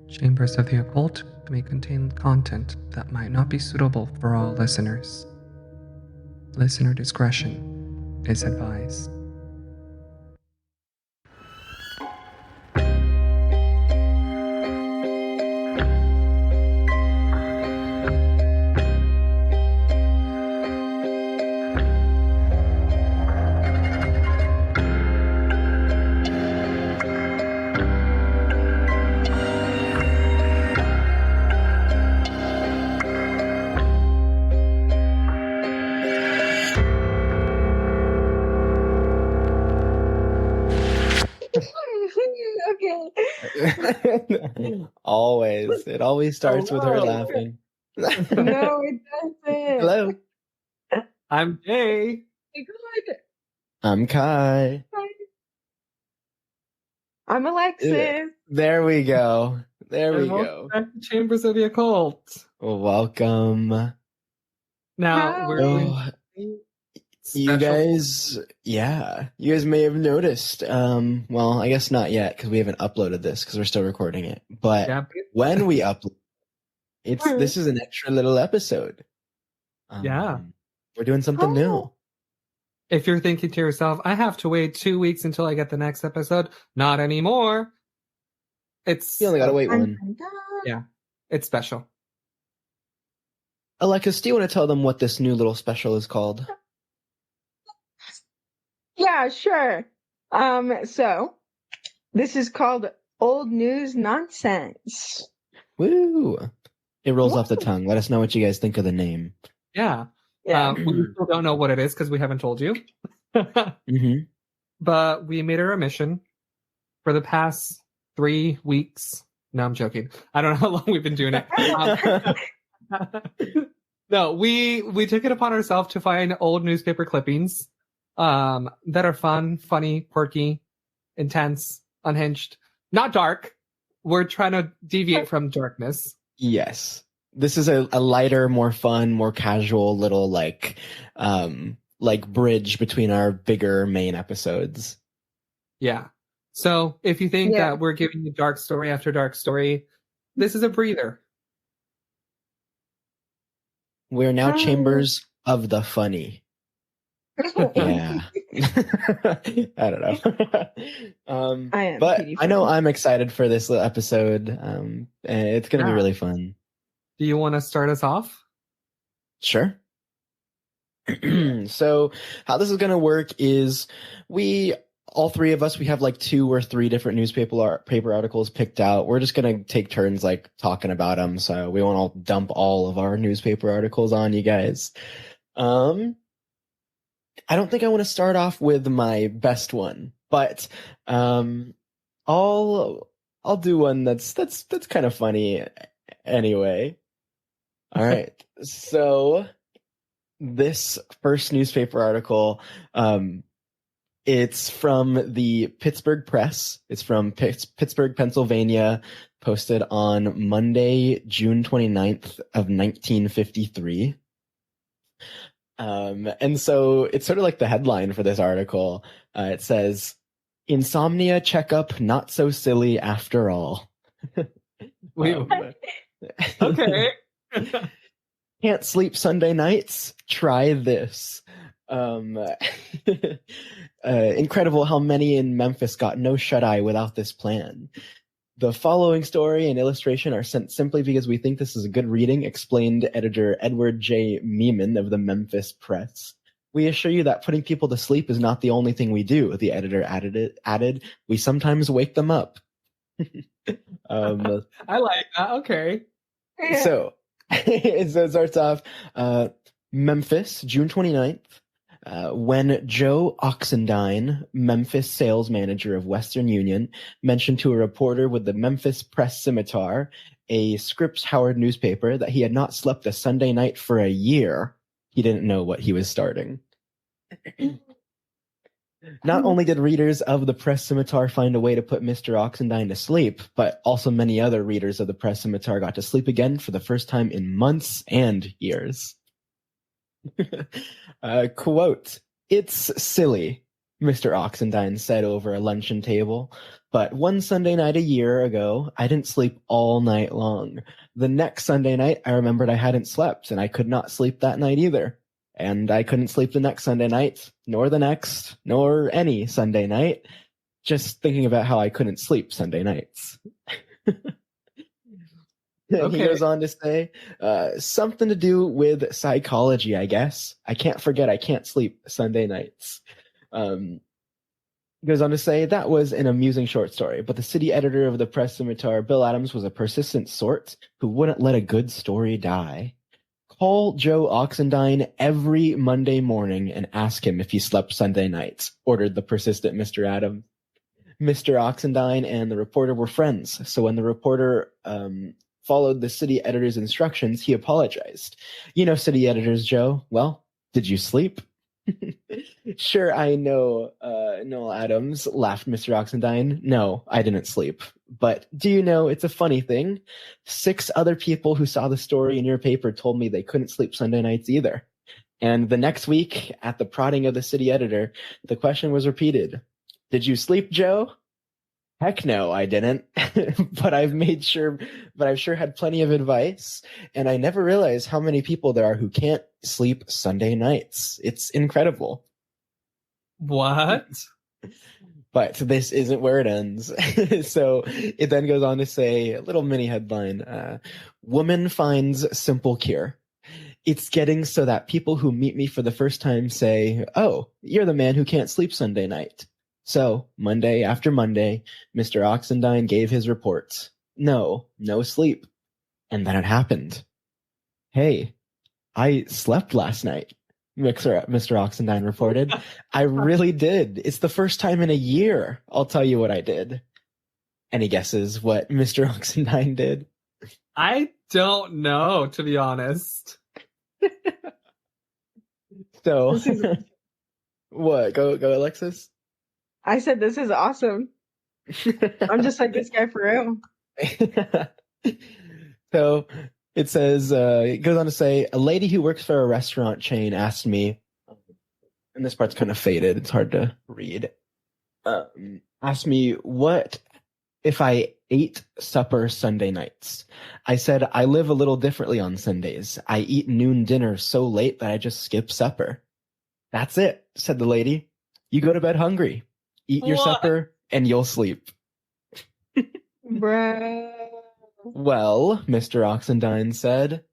Chambers of the Occult may contain content that might not be suitable for all listeners. Listener discretion is advised. Okay. Always. It always starts with her laughing. No, it doesn't. Hello. I'm Jay. God. I'm Kai. I'm Alexis. There we go. There we go. Back to Chambers of the Occult. Welcome. Now we're doing you guys may have noticed. Well, I guess not yet because we haven't uploaded this because we're still recording it. But when we upload, this is an extra little episode. We're doing something new. If you're thinking to yourself, I have to wait 2 weeks until I get the next episode, not anymore. You only gotta wait one. Yeah, it's special. Alexis, do you want to tell them what this new little special is called? Yeah, sure. So this is called Old News Nonsense. Woo! It rolls off the tongue. Let us know what you guys think of the name. Yeah. We still don't know what it is because we haven't told you. Mm-hmm. But we made it a mission for the past 3 weeks. No, I'm joking. I don't know how long we've been doing it. No, we took it upon ourselves to find old newspaper clippings that are fun, funny, quirky, intense, unhinged, not dark. We're trying to deviate from darkness. Yes. This is a lighter, more fun, more casual little like bridge between our bigger main episodes. Yeah. So if you think that we're giving you dark story after dark story, this is a breather. We're now Chambers of the Funny. Yeah. I don't know. I know I'm excited for this episode. And it's going to be really fun. Do you want to start us off? Sure. So how this is going to work is all three of us, we have like 2 or 3 different paper articles picked out. We're just going to take turns like talking about them. So we won't all dump all of our newspaper articles on you guys. I don't think I want to start off with my best one, but I'll do one that's kind of funny anyway. All right. So this first newspaper article, it's from the Pittsburgh Press. It's from Pittsburgh, Pennsylvania, posted on Monday, June 29th of 1953. And so it's sort of like the headline for this article. It says, "Insomnia checkup not so silly after all." Okay. Can't sleep Sunday nights? Try this. Incredible how many in Memphis got no shut-eye without this plan. The following story and illustration are sent simply because we think this is a good reading, explained editor Edward J. Meeman of the Memphis Press. We assure you that putting people to sleep is not the only thing we do, the editor added. We sometimes wake them up. I like that. Okay. So it starts off, Memphis, June 29th. When Joe Oxendine, Memphis sales manager of Western Union, mentioned to a reporter with the Memphis Press Scimitar, a Scripps Howard newspaper, that he had not slept a Sunday night for a year, he didn't know what he was starting. Not only did readers of the Press Scimitar find a way to put Mr. Oxendine to sleep, but also many other readers of the Press Scimitar got to sleep again for the first time in months and years. Quote, "It's silly. Mr. Oxendine said over a luncheon table. But one Sunday night a year ago, I didn't sleep all night long. The next Sunday night, I remembered I hadn't slept, and I could not sleep that night either. And I couldn't sleep the next Sunday night, nor the next, nor any Sunday night. Just thinking about how I couldn't sleep Sunday nights. Okay. He goes on to say, something to do with psychology, I guess. I can't forget I can't sleep Sunday nights. Goes on to say, that was an amusing short story, but the city editor of the Press Scimitar, Bill Adams, was a persistent sort who wouldn't let a good story die. Call Joe Oxendine every Monday morning and ask him if he slept Sunday nights, ordered the persistent Mr. Adams. Mr. Oxendine and the reporter were friends, so when the reporter followed the city editor's instructions, he apologized. You know city editors, Joe. Well, did you sleep? Sure, I know, Noel Adams, laughed Mr. Oxendine. No, I didn't sleep. But do you know, it's a funny thing. 6 other people who saw the story in your paper told me they couldn't sleep Sunday nights either. And the next week, at the prodding of the city editor, the question was repeated. Did you sleep, Joe? Heck no, I didn't. but I've sure had plenty of advice, and I never realized how many people there are who can't sleep Sunday nights. It's incredible. What? But this isn't where it ends. So it then goes on to say, a little mini headline, woman finds simple cure. It's getting so that people who meet me for the first time say, oh, you're the man who can't sleep Sunday night. So, Monday after Monday, Mr. Oxendine gave his reports. No sleep. And then it happened. Hey, I slept last night, Mr. Oxendine reported. I really did. It's the first time in a year. I'll tell you what I did. Any guesses what Mr. Oxendine did? I don't know, to be honest. So, what? Go, Alexis. I said this is awesome. I'm just like this guy for real. So it says, it goes on to say, a lady who works for a restaurant chain asked me, and this part's kind of faded, it's hard to read, asked me what if I ate supper Sunday nights. I said, I live a little differently on Sundays. I eat noon dinner so late that I just skip supper. That's it, said the lady. You go to bed hungry. Eat your supper, and you'll sleep. Bruh. Well, Mr. Oxendine said,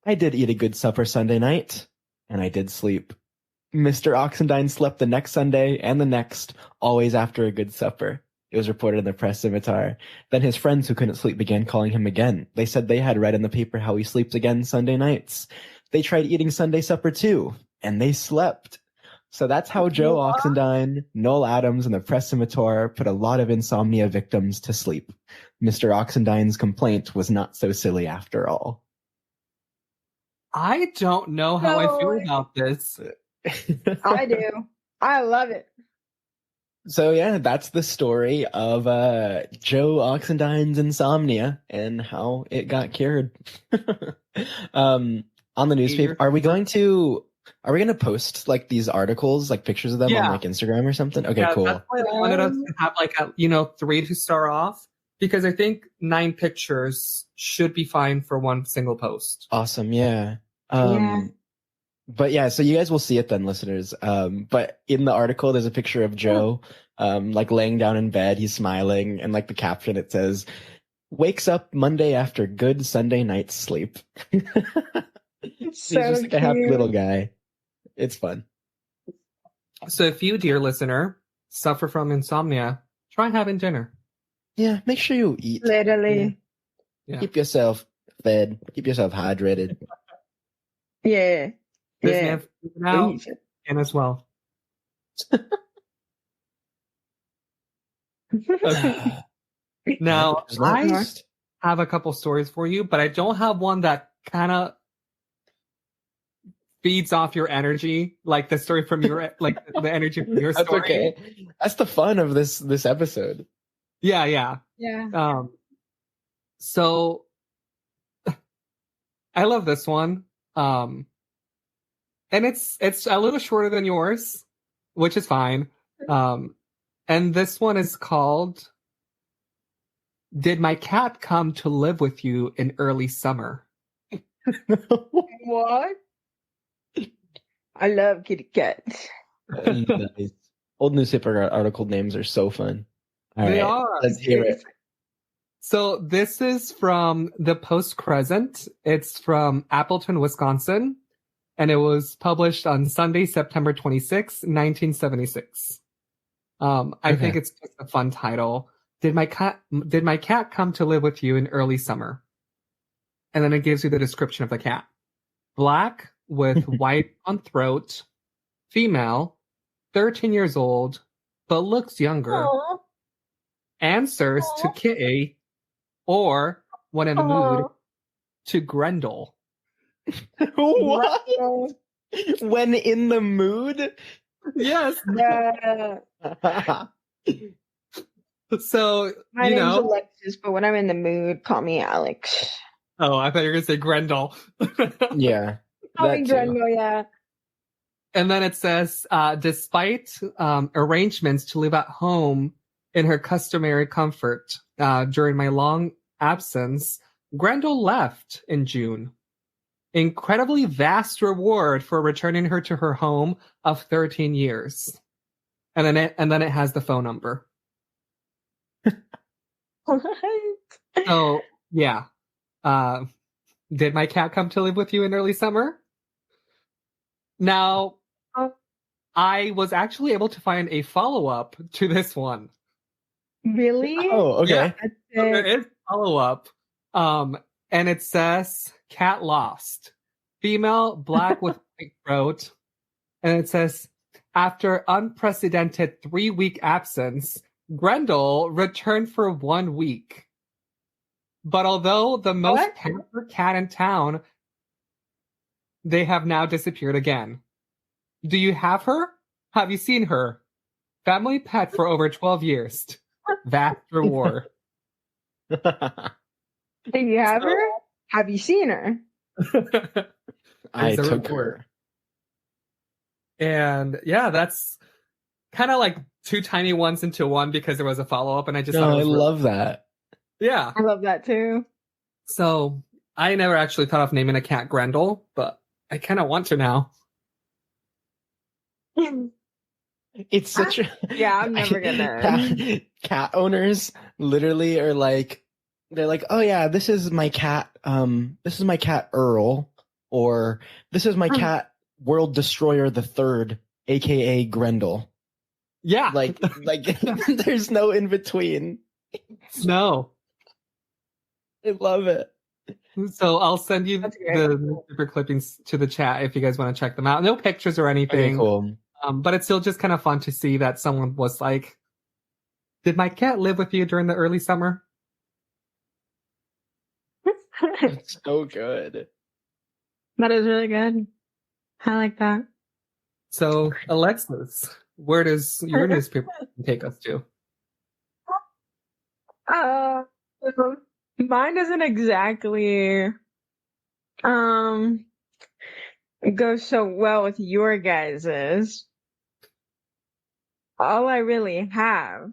I did eat a good supper Sunday night, and I did sleep. Mr. Oxendine slept the next Sunday and the next, always after a good supper. It was reported in the Press Scimitar. Then his friends who couldn't sleep began calling him again. They said they had read in the paper how he sleeps again Sunday nights. They tried eating Sunday supper too, and they slept. So that's how Joe Oxendine, Noel Adams, and the Press Scimitar put a lot of insomnia victims to sleep. Mr. Oxendine's complaint was not so silly after all. I don't know how I feel about this. I do. I love it. So yeah, that's the story of Joe Oxendine's insomnia and how it got cured. On the newspaper, are we going to post like these articles, like pictures of them on like Instagram or something? Okay, cool. That's why I wanted us to have like 3 to start off, because I think 9 pictures should be fine for one single post. Awesome, yeah. But yeah, so you guys will see it then, listeners. But in the article, there's a picture of Joe, like laying down in bed. He's smiling, and like the caption, it says, "Wakes up Monday after good Sunday night's sleep." He's just like a happy little guy. It's fun. So if you, dear listener, suffer from insomnia, try having dinner. Yeah, make sure you eat. Literally. Yeah. Keep yourself fed. Keep yourself hydrated. Yeah. This man figured out, and as well. Okay. Now, I have a couple stories for you, but I don't have one that kind of feeds off your energy, like the story from your, like the energy from your story. That's okay. That's the fun of this episode. Yeah. So I love this one. And it's a little shorter than yours, which is fine. And this one is called "Did My Cat Come to Live with You in Early Summer?" What? I love kitty cats. Nice. Old newspaper article names are so fun. All They right, are. let's hear it. So this is from the Post-Crescent. It's from Appleton, Wisconsin, and it was published on Sunday, September 26, 1976. I think it's just a fun title. Did my cat come to live with you in early summer? And then it gives you the description of the cat. Black with white on throat, female, 13 years old, but looks younger. Aww. Answers to Kitty, or when in the mood, to Grendel. What? When in the mood? Yes. Yeah. So, My name's Alexis, but when I'm in the mood, call me Alex. Oh, I thought you were going to say Grendel. Yeah. Call me That too. Grendel, yeah. And then it says, despite arrangements to live at home in her customary comfort during my long absence, Grendel left in June. Incredibly vast reward for returning her to her home of 13 years. And then it has the phone number. What? So, yeah. Did my cat come to live with you in early summer? Now, I was actually able to find a follow-up to this one. Really? Oh, okay. Yeah. So there is follow-up. And it says, cat lost. Female, black with white throat. And it says, after unprecedented 3-week absence, Grendel returned for 1 week. But although the most pampered cat in town, they have now disappeared again. Do you have her? Have you seen her? Family pet for over 12 years. Vast reward. Do you have her? Have you seen her? I There's a took reward. her. And yeah, that's kind of like two tiny ones into one because there was a follow-up and I just thought No, it I was really- love that. Yeah. I love that too. So I never actually thought of naming a cat Grendel, but I kind of want to now. It's such a Yeah, I'm never gonna. cat owners literally are like, they're like, oh yeah, this is my cat Earl, or this is my cat World Destroyer the Third, aka Grendel. Yeah. Like there's no in between. No. I love it. So I'll send you That's great. the newspaper clippings to the chat if you guys want to check them out. No pictures or anything. Okay, cool. But it's still just kind of fun to see that someone was like, did my cat live with you during the early summer? It's so good. That is really good. I like that. So, Alexis, where does your newspaper take us to? Mine doesn't exactly go so well with your guys's. All I really have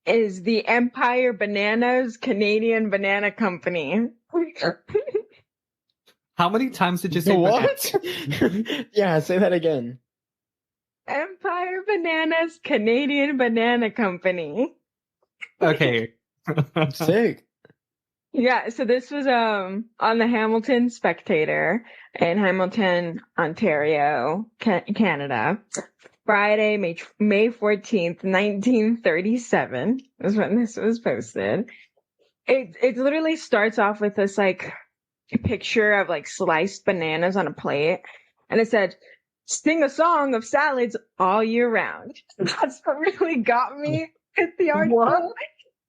is the Empire Bananas Canadian Banana Company. How many times did you say What? Yeah, say that again. Empire Bananas Canadian Banana Company. Okay. Sick. Yeah, so this was on the Hamilton Spectator in Hamilton, Ontario, Canada. Friday, May 14th, 1937 is when this was posted. It literally starts off with this like picture of like sliced bananas on a plate, and it said, "Sing a song of salads all year round." That's what really got me at the article. What?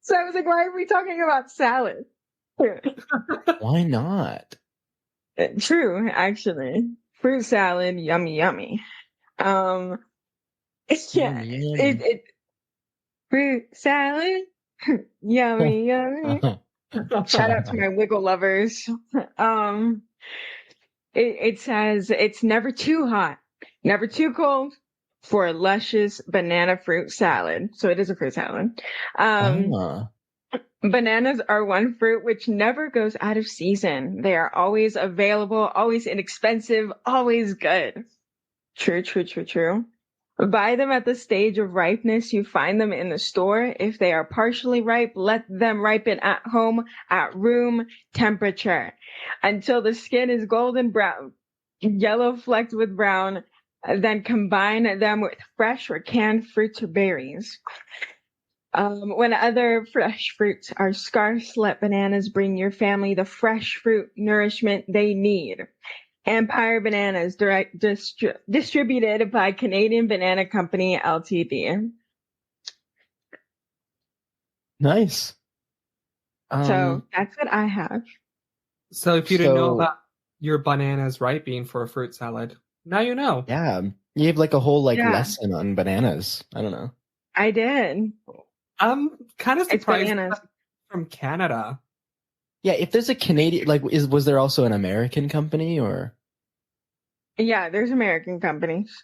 So I was like, why are we talking about salad? Why not? True, actually. Fruit salad, yummy, yummy. Yeah, Yummy. fruit salad, yummy, yummy. Shout out to my wiggle lovers. It says it's never too hot, never too cold, for a luscious banana fruit salad. So it is a fruit salad. Bananas are one fruit which never goes out of season. They are always available, always inexpensive, always good. True, true, true, true. Buy them at the stage of ripeness you find them in the store. If they are partially ripe, let them ripen at home at room temperature until the skin is golden brown, yellow flecked with brown. Then combine them with fresh or canned fruits or berries. When other fresh fruits are scarce, let bananas bring your family the fresh fruit nourishment they need. Empire Bananas, distributed by Canadian Banana Company Ltd. Nice. So that's what I have. So if you didn't know about your bananas ripening for a fruit salad, now you know. Yeah, you have like a whole lesson on bananas. I don't know. I did. I'm kind of surprised bananas. From Canada. Yeah, if there's a Canadian, was there also an American company or? Yeah, there's American companies.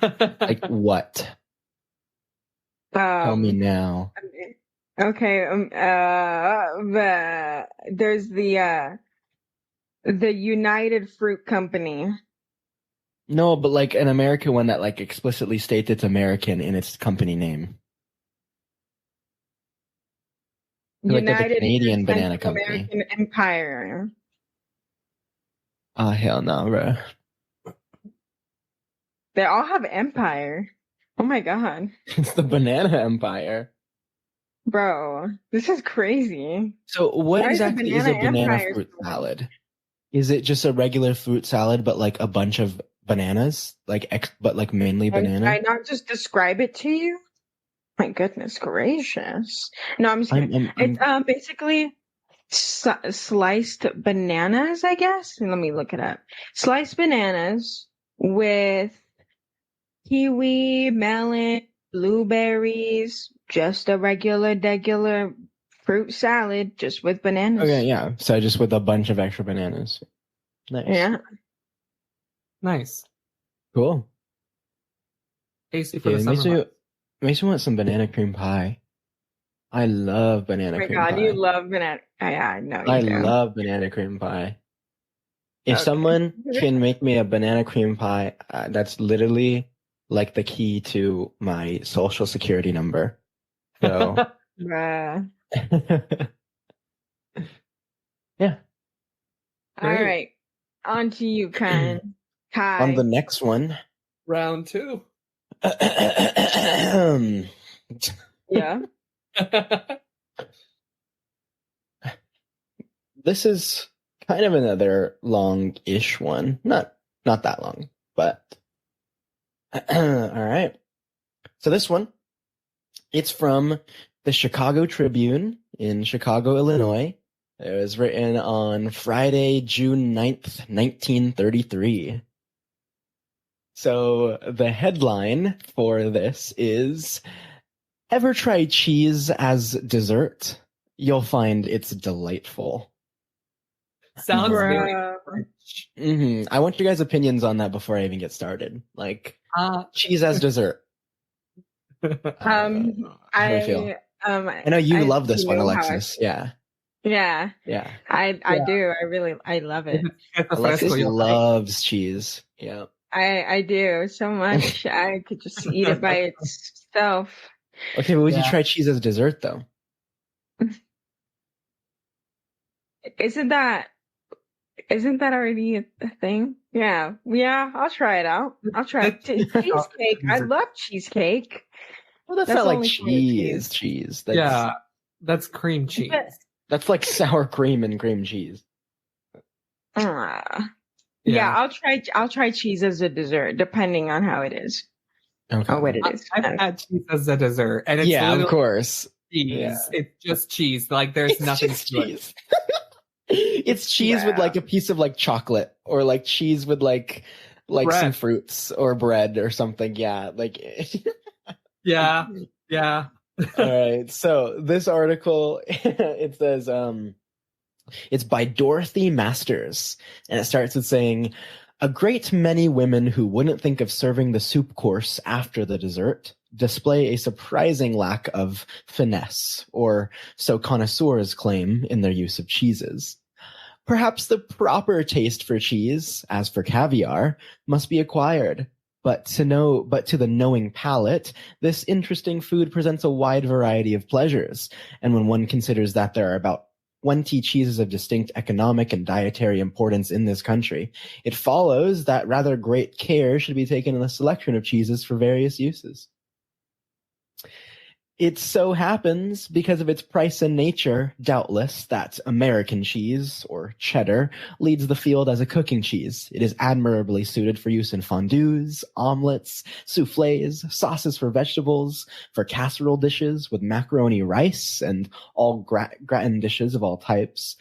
Like what? Tell me now. Okay. There's the United Fruit Company. No, but like an American one that like explicitly states it's American in its company name. Like the Canadian Banana Company. American Empire. Oh, hell no, bro. They all have empire. Oh my god. It's the Banana Empire. Bro, this is crazy. So what exactly is a banana Empire fruit salad? Is it just a regular fruit salad but like a bunch of bananas? But like mainly banana? Can I not just describe it to you? My goodness gracious. No, I'm just kidding. It's basically sliced bananas, I guess. Let me look it up. Sliced bananas with kiwi, melon, blueberries, just a regular fruit salad, just with bananas. Okay, yeah. So just with a bunch of extra bananas. Nice. Yeah. Nice. Cool. Tasty for the summer. Makes me want some banana cream pie. I love banana cream pie. Oh my god, you love banana. I know you do. I love banana cream pie. If someone can make me a banana cream pie, that's literally like the key to my social security number. So, yeah. All right. On to you, Kai. On the next one. Round 2. Yeah. This is kind of another long-ish one. Not that long, but all right. So this one, it's from the Chicago Tribune in Chicago, Illinois. It was written on Friday, June 9th, 1933. So the headline for this is, ever try cheese as dessert? You'll find it's delightful. Sounds very French. I want you guys' opinions on that before I even get started. Like, cheese as dessert. How do you feel? I know you love this one, Alexis. Yeah. I do. I love it. Alexis loves cheese. Yeah. I do so much. I could just eat it by itself. Okay, but would you try cheese as dessert though? Isn't that already a thing? Yeah, I'll try it out. I'll try it. Cheesecake. I love cheesecake. Well, that's not like cheese. That's, that's cream cheese. That's like sour cream and cream cheese. Yeah, I'll try cheese as a dessert, depending on how it is. Okay. Or what it is. I've had cheese as a dessert, and it's of course cheese. Yeah. It's just cheese. Like there's nothing to cheese. It's cheese with like a piece of like chocolate, or like cheese with like bread. Some fruits or bread or something. Yeah, like yeah. All right. So this article, it says, it's by Dorothy Masters, and it starts with saying, A great many women who wouldn't think of serving the soup course after the dessert display a surprising lack of finesse, or so connoisseurs claim in their use of cheeses. Perhaps the proper taste for cheese, as for caviar, must be acquired. But to the knowing palate, this interesting food presents a wide variety of pleasures. And when one considers that there are about 20 cheeses of distinct economic and dietary importance in this country, it follows that rather great care should be taken in the selection of cheeses for various uses. It so happens, because of its price and nature, doubtless, that American cheese, or cheddar, leads the field as a cooking cheese. It is admirably suited for use in fondues, omelets, soufflés, sauces for vegetables, for casserole dishes with macaroni rice, and all gratin dishes of all types.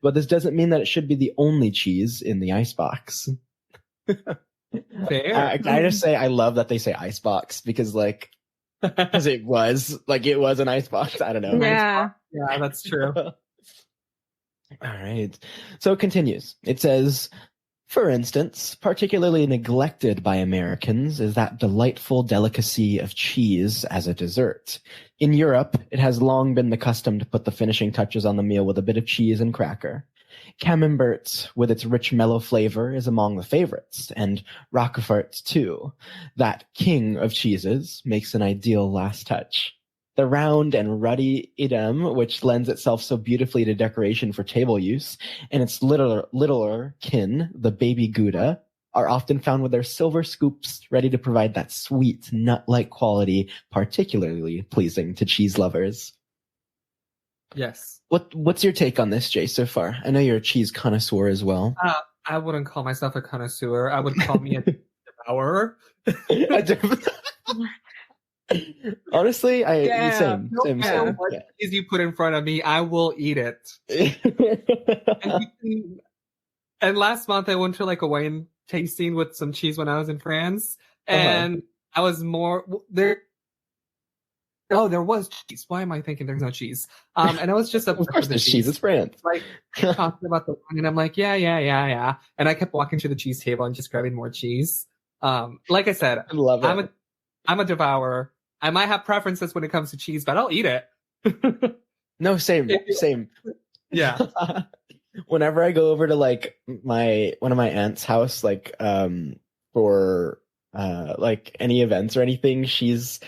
But this doesn't mean that it should be the only cheese in the icebox. Fair. I just say I love that they say icebox, because because it was an icebox. I don't know. Yeah. Yeah, that's true. All right. So it continues. It says, for instance, particularly neglected by Americans is that delightful delicacy of cheese as a dessert. In Europe, it has long been the custom to put the finishing touches on the meal with a bit of cheese and cracker. Camembert, with its rich mellow flavor, is among the favorites, and Roquefort, too. That king of cheeses makes an ideal last touch. The round and ruddy Edam, which lends itself so beautifully to decoration for table use, and its littler kin, the baby Gouda, are often found with their silver scoops ready to provide that sweet, nut-like quality particularly pleasing to cheese lovers. Yes. What's your take on this, Jay, so far? I know you're a cheese connoisseur as well. I wouldn't call myself a connoisseur. I would call me a devourer. Honestly, Yeah. same. What Yeah. cheese you put in front of me, I will eat it. And last month I went to a wine tasting with some cheese when I was in France, and I was more there. Oh, there was cheese. Why am I thinking there's no cheese? And I was just Of course, there's cheese. It's France. Talking about the wine, and I'm like, yeah. And I kept walking to the cheese table and just grabbing more cheese. Like I said, I love it. I'm a devourer. I might have preferences when it comes to cheese, but I'll eat it. No, same. Yeah. Whenever I go over to one of my aunt's house, for any events or anything, she's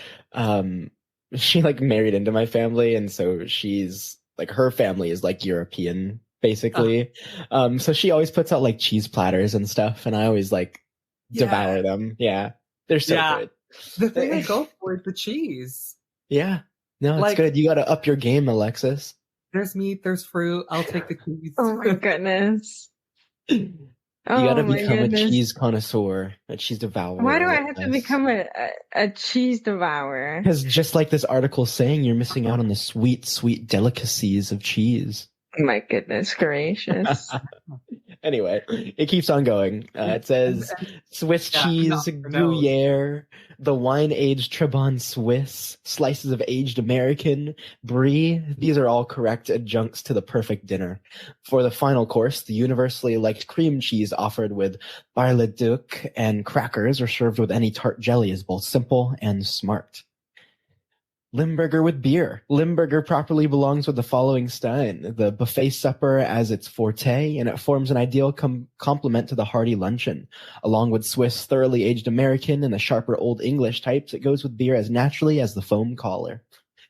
she married into my family, and so she's her family is European basically. So she always puts out cheese platters and stuff, and I always devour them. Yeah, they're so good. The thing I go for is the cheese. Yeah, no, it's good. You got to up your game, Alexis. There's meat, there's fruit. I'll take the cheese. Oh my goodness. You gotta become a cheese connoisseur, a cheese devourer. Why do I have to become a cheese devourer? Because just like this article saying, you're missing out on the sweet, sweet delicacies of cheese. My goodness gracious. Anyway, it keeps on going. It says Swiss cheese, Gruyere, the wine-aged Trebon Swiss, slices of aged American, Brie. These are all correct adjuncts to the perfect dinner. For the final course, the universally liked cream cheese offered with bar-le-duc and crackers or served with any tart jelly is both simple and smart. Limburger with beer. Limburger properly belongs with the following stein. The buffet supper as its forte, and it forms an ideal complement to the hearty luncheon. Along with Swiss thoroughly aged American and the sharper Old English types, it goes with beer as naturally as the foam collar.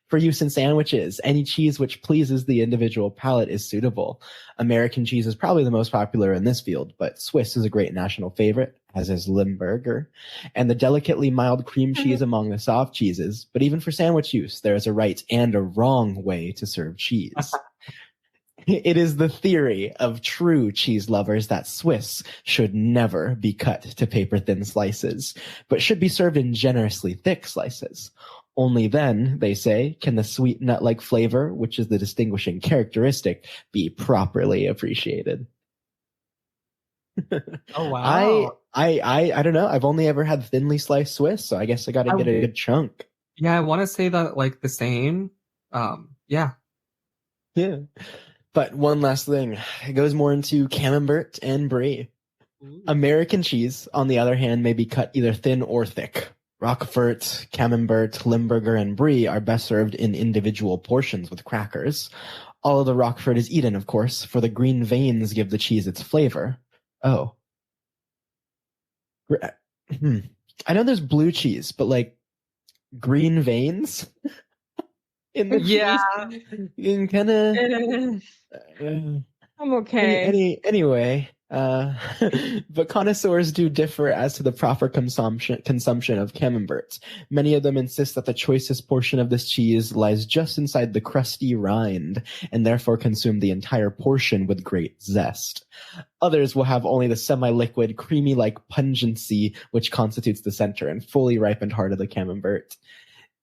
For use in sandwiches, any cheese which pleases the individual palate is suitable. American cheese is probably the most popular in this field, but Swiss is a great national favorite, as is Limburger, and the delicately mild cream cheese among the soft cheeses. But even for sandwich use, there is a right and a wrong way to serve cheese. It is the theory of true cheese lovers that Swiss should never be cut to paper-thin slices, but should be served in generously thick slices. Only then, they say, can the sweet nut-like flavor, which is the distinguishing characteristic, be properly appreciated. Oh wow! I don't know. I've only ever had thinly sliced Swiss, so I guess I got to get a good chunk. Yeah, I want to say that the same. Yeah. But one last thing, it goes more into Camembert and Brie. Ooh. American cheese, on the other hand, may be cut either thin or thick. Roquefort, Camembert, Limburger, and Brie are best served in individual portions with crackers. All of the Roquefort is eaten, of course, for the green veins give the cheese its flavor. Oh. I know there's blue cheese, but like green veins in the Yeah. cheese? You can kind of... I'm okay. Anyway, but connoisseurs do differ as to the proper consumption of camemberts. Many of them insist that the choicest portion of this cheese lies just inside the crusty rind, and therefore consume the entire portion with great zest. Others will have only the semi-liquid, creamy-like pungency which constitutes the center and fully ripened heart of the camembert.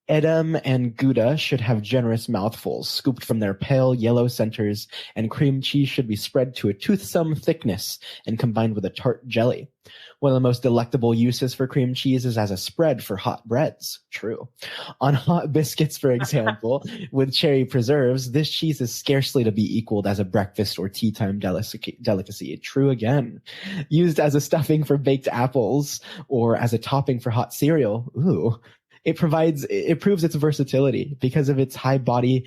Edam and Gouda should have generous mouthfuls, scooped from their pale yellow centers, and cream cheese should be spread to a toothsome thickness and combined with a tart jelly. One of the most delectable uses for cream cheese is as a spread for hot breads. True. On hot biscuits, for example, with cherry preserves, this cheese is scarcely to be equaled as a breakfast or tea time delicacy. True again. Used as a stuffing for baked apples or as a topping for hot cereal. Ooh. It proves its versatility because of its high body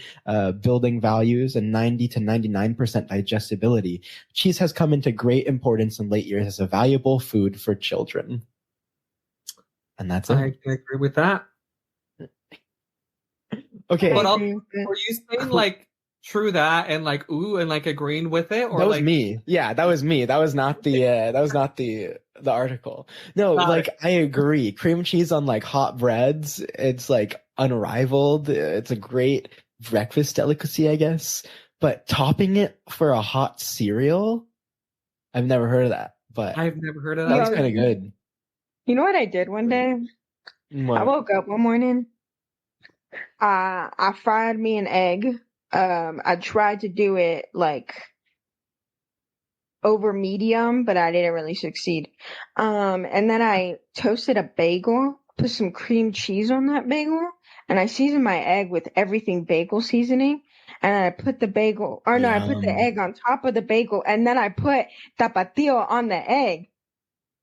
building values and 90 to 99% digestibility. Cheese has come into great importance in late years as a valuable food for children. And that's it. I can agree with that. Okay. But were you saying like true that and like ooh and like agreeing with it, or that was like me? Yeah, that was me. That was not the article. No, like I agree. Cream cheese on like hot breads, it's like unrivaled. It's a great breakfast delicacy, I guess. But topping it for a hot cereal, I've never heard of that. But I've never heard of that that. was kind of good. You know what I did one day? What? I woke up one morning. I fried me an egg. I tried to do it like over medium, but I didn't really succeed. And then I toasted a bagel, put some cream cheese on that bagel, and I seasoned my egg with everything bagel seasoning. And I put the bagel, or no, I put the egg on top of the bagel, and then I put tapatio on the egg,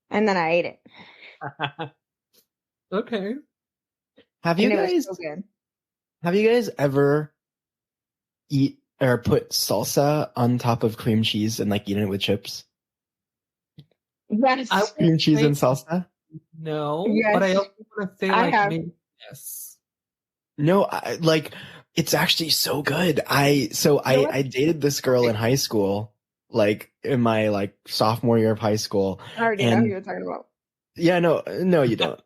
and then I ate it. Okay. Have you And it guys was so good. have you guys ever eat or put salsa on top of cream cheese and like eaten it with chips? Yes. Cream cheese and salsa? No, Yes. but I also want to say I like have. maybe yes. No, it's actually so good. I dated this girl in high school, like in my like sophomore year of high school. I already know who you're talking about. Yeah, no, you don't.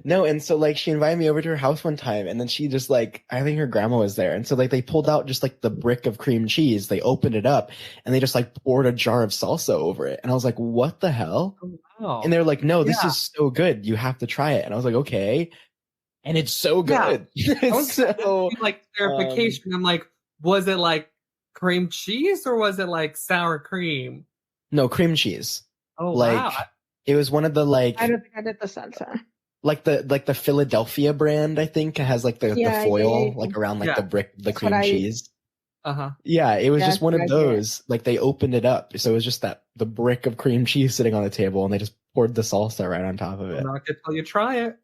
No, and so like she invited me over to her house one time, and then she just like, I think her grandma was there, and so like they pulled out just like the brick of cream cheese, they opened it up, and they just like poured a jar of salsa over it, and I was like, what the hell? Oh, wow. And they were like, no, this is so good, you have to try it, and I was like, okay, and it's so good. I was So like clarification. I'm like, was it like cream cheese or was it like sour cream? no, cream cheese. Oh Like wow. it was one of the like I don't think I did the salsa. like the Philadelphia brand, I think, it has like the foil like around like the brick, the cream cheese. Yeah, it was just one of those. Like they opened it up, so it was just the brick of cream cheese sitting on the table, and they just poured the salsa right on top of it. Not good till you try it.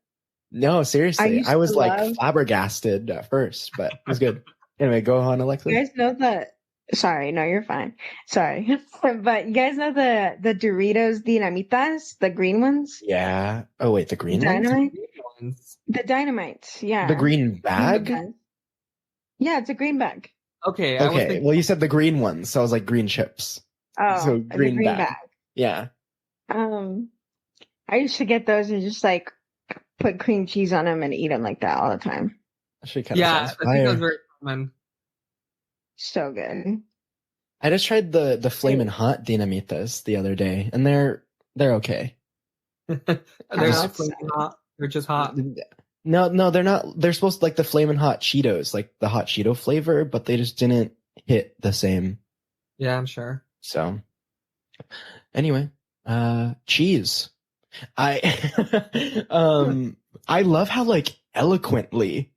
No, seriously, used I was to like love- flabbergasted at first, but it was good. Anyway, go on, Alexa. You guys know the. Sorry, no, you're fine. Sorry, but you guys know the Doritos Dinamitas, the green ones, Yeah. Oh wait, the green Dynamite? Ones. The Dynamites, yeah. one? The green bag? Yeah, it's a green bag. Okay. I was Okay. thinking, Well, you said the green ones, so I was like green chips. Oh, So it's a green bag. Yeah. I used to get those and just like put cream cheese on them and eat them like that all the time. Actually, kind of yeah, I sounds think that was fire. very common. So good. I just tried the Flamin' Hot Dinamitas the other day, and they're okay. They're not flaming hot. They're just hot. No, they're not. They're supposed to like the Flamin' Hot Cheetos, like the hot Cheeto flavor, but they just didn't hit the same. Yeah, I'm sure. So, anyway, cheese. I I love how like eloquently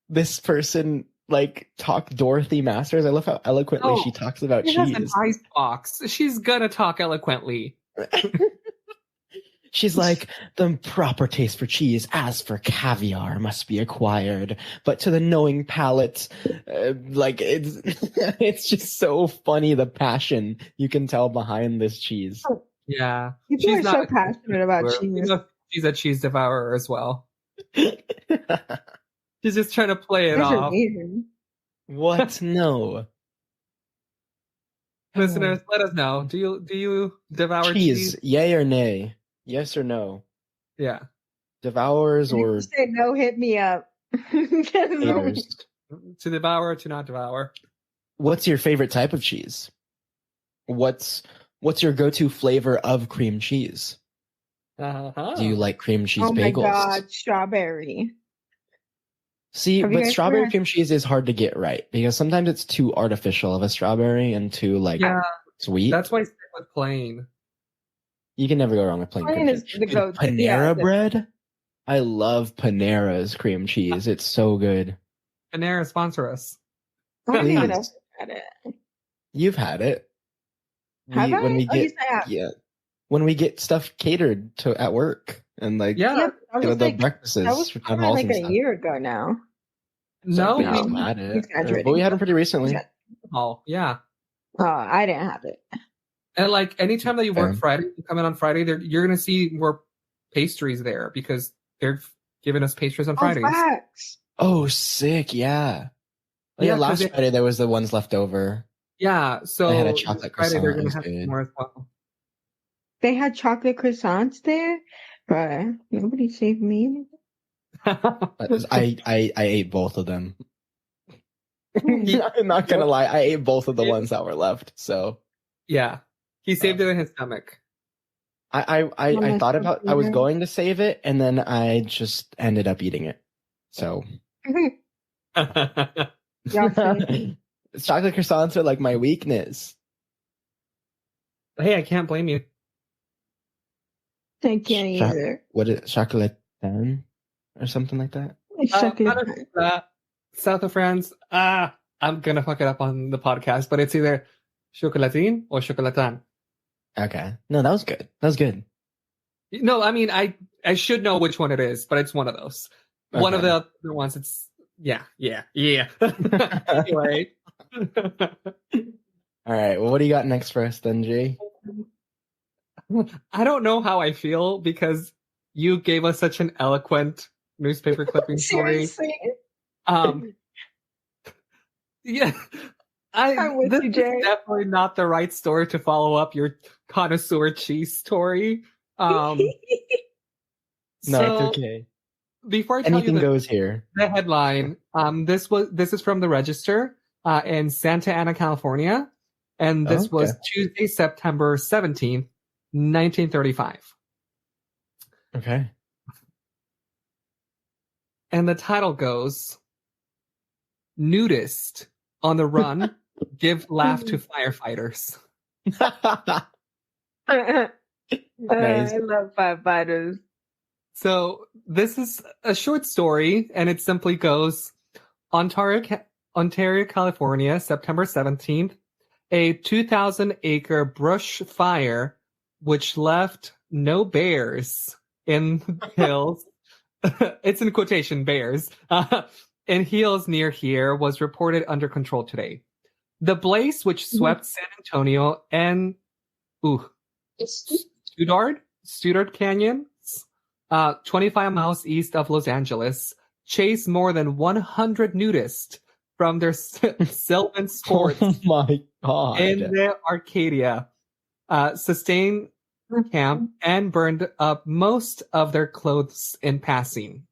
this person like talk Dorothy Masters. I love how eloquently Oh, she talks about She has an cheese. ice box. She's gonna talk eloquently. She's like, the proper taste for cheese, as for caviar, must be acquired. But to the knowing palate, like it's it's just so funny the passion you can tell behind this cheese. Yeah. People She's are not so a passionate about devourer. cheese. She's a cheese devourer as well. She's just trying to play it Those are off. weird. What? No. Listeners, let us know. Do you devour cheese? Yay or nay? Yes or no? Yeah. Devourers If you or say no, hit me up. haters? To devour or to not devour? What's your favorite type of cheese? What's your go-to flavor of cream cheese? Uh-huh. Do you like cream cheese Oh my bagels? god, strawberry. See, Have you but guys strawberry tried? cream cheese is hard to get right because sometimes it's too artificial of a strawberry and too like Yeah, sweet. that's why I stick with plain. You can never go wrong with plain Plain cream is cheese. the Dude, go-to. Panera Yeah, bread? I love Panera's cream cheese. It's so good. Panera sponsor us. I don't even know if Please. I've had it. You've had it. Have I? When we Oh, get yes, I have. yeah, when we get stuff catered to at work and like Yeah. Yep, I was the like, breakfasts that was for town probably halls like and a stuff. year ago now. No, we no. just had He's it. exaggerating. But we had them pretty recently. oh, yeah. Oh, I didn't have it. And like anytime that you work Fair. Friday, you come in on Friday, you're gonna see more pastries there because they're giving us pastries on Fridays. Oh, facts. Oh, sick! Yeah. Oh, Yeah, yeah, 'cause last they- Friday there was the ones left over. Yeah, so I had a chocolate Friday they're croissant. It gonna was have good. more as well. They had chocolate croissants there, but nobody saved me. I ate both of them. I'm not gonna lie, I ate both of the ones that were left. So Yeah, he saved it in his stomach. I thought about I was going to save it, and then I just ended up eating it. So chocolate croissants are like my weakness. Hey, I can't blame you. I can't either. What is chocolate or something like that? South of France. I'm gonna fuck it up on the podcast, but it's either chocolatine or chocolatan. Okay, no, that was good. That was good. No, I mean I should know which one it is, but it's one of those. Okay. One of the other ones. It's yeah. Anyway. All right. Well, what do you got next for us, then, Jay? I don't know how I feel because you gave us such an eloquent newspaper clipping story. Seriously? Yeah, I'm with this you, is Jay. definitely not the right story to follow up your connoisseur cheese story. No, So, it's okay. Before I tell Anything you goes here. the headline, this is from the Register in Santa Ana, California, and this was Tuesday, September 17th, 1935. Okay. And the title goes, "Nudist on the run, give laugh to firefighters." Nice. I love firefighters. So this is a short story, and it simply goes, Ontario, California, September 17th, a 2,000-acre brush fire, which left no bears in the hills. It's in quotation, bears. In hills near here was reported under control today. The blaze, which swept San Antonio and Studard Canyon, 25 miles east of Los Angeles, chased more than 100 nudists from their Sylvan sports Oh my god. in the Arcadia, sustained camp, and burned up most of their clothes in passing.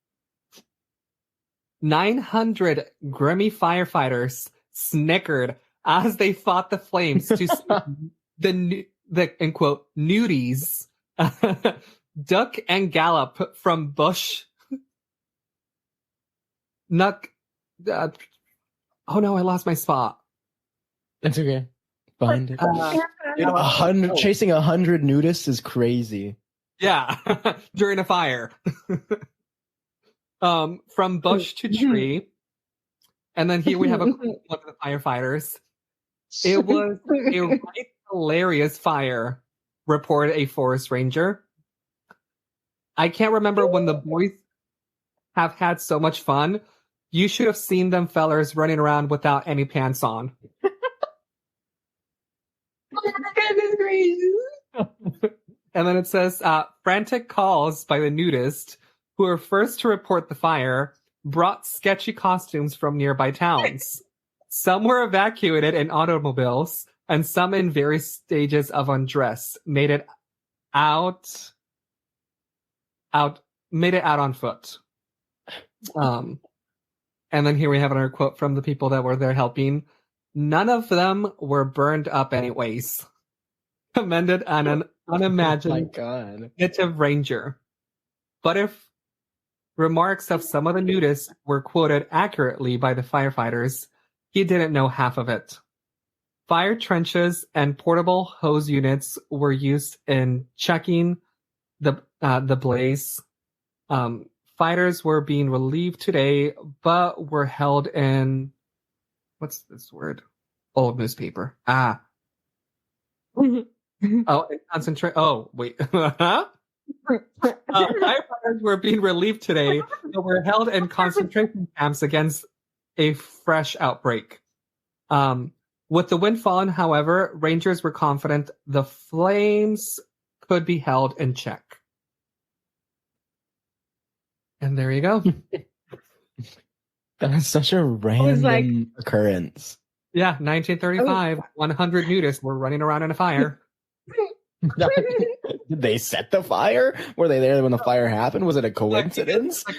900 grimy firefighters snickered as they fought the flames to see the in quote nudies duck and gallop from bush. Oh no, I lost my spot. It's okay. Find it. Dude, chasing 100 nudists is crazy. Yeah, during a fire. From bush to tree, And then here we have a look at the firefighters. It was a right hilarious fire, reported a forest ranger. I can't remember when the boys have had so much fun. You should have seen them fellers running around without any pants on. Goodness gracious. And then it says, frantic calls by the nudists who were first to report the fire brought sketchy costumes from nearby towns. Some were evacuated in automobiles, and some in various stages of undress made it out on foot. And then here we have another quote from the people that were there helping. None of them were burned up anyways. Commended an unimaginative ranger. But if remarks of some of the nudists were quoted accurately by the firefighters, he didn't know half of it. Fire trenches and portable hose units were used in checking the blaze. Fighters were being relieved today, but were held in, what's this word? Old newspaper. Concentrate. Oh, wait. Firefighters were being relieved today, but were held in concentration camps against a fresh outbreak. With the wind fallen, however, rangers were confident the flames could be held in check. And there you go. That is such a random occurrence. Yeah, 1935, 100 nudists were running around in a fire. Did they set the fire? Were they there when the fire happened? Was it a coincidence? Like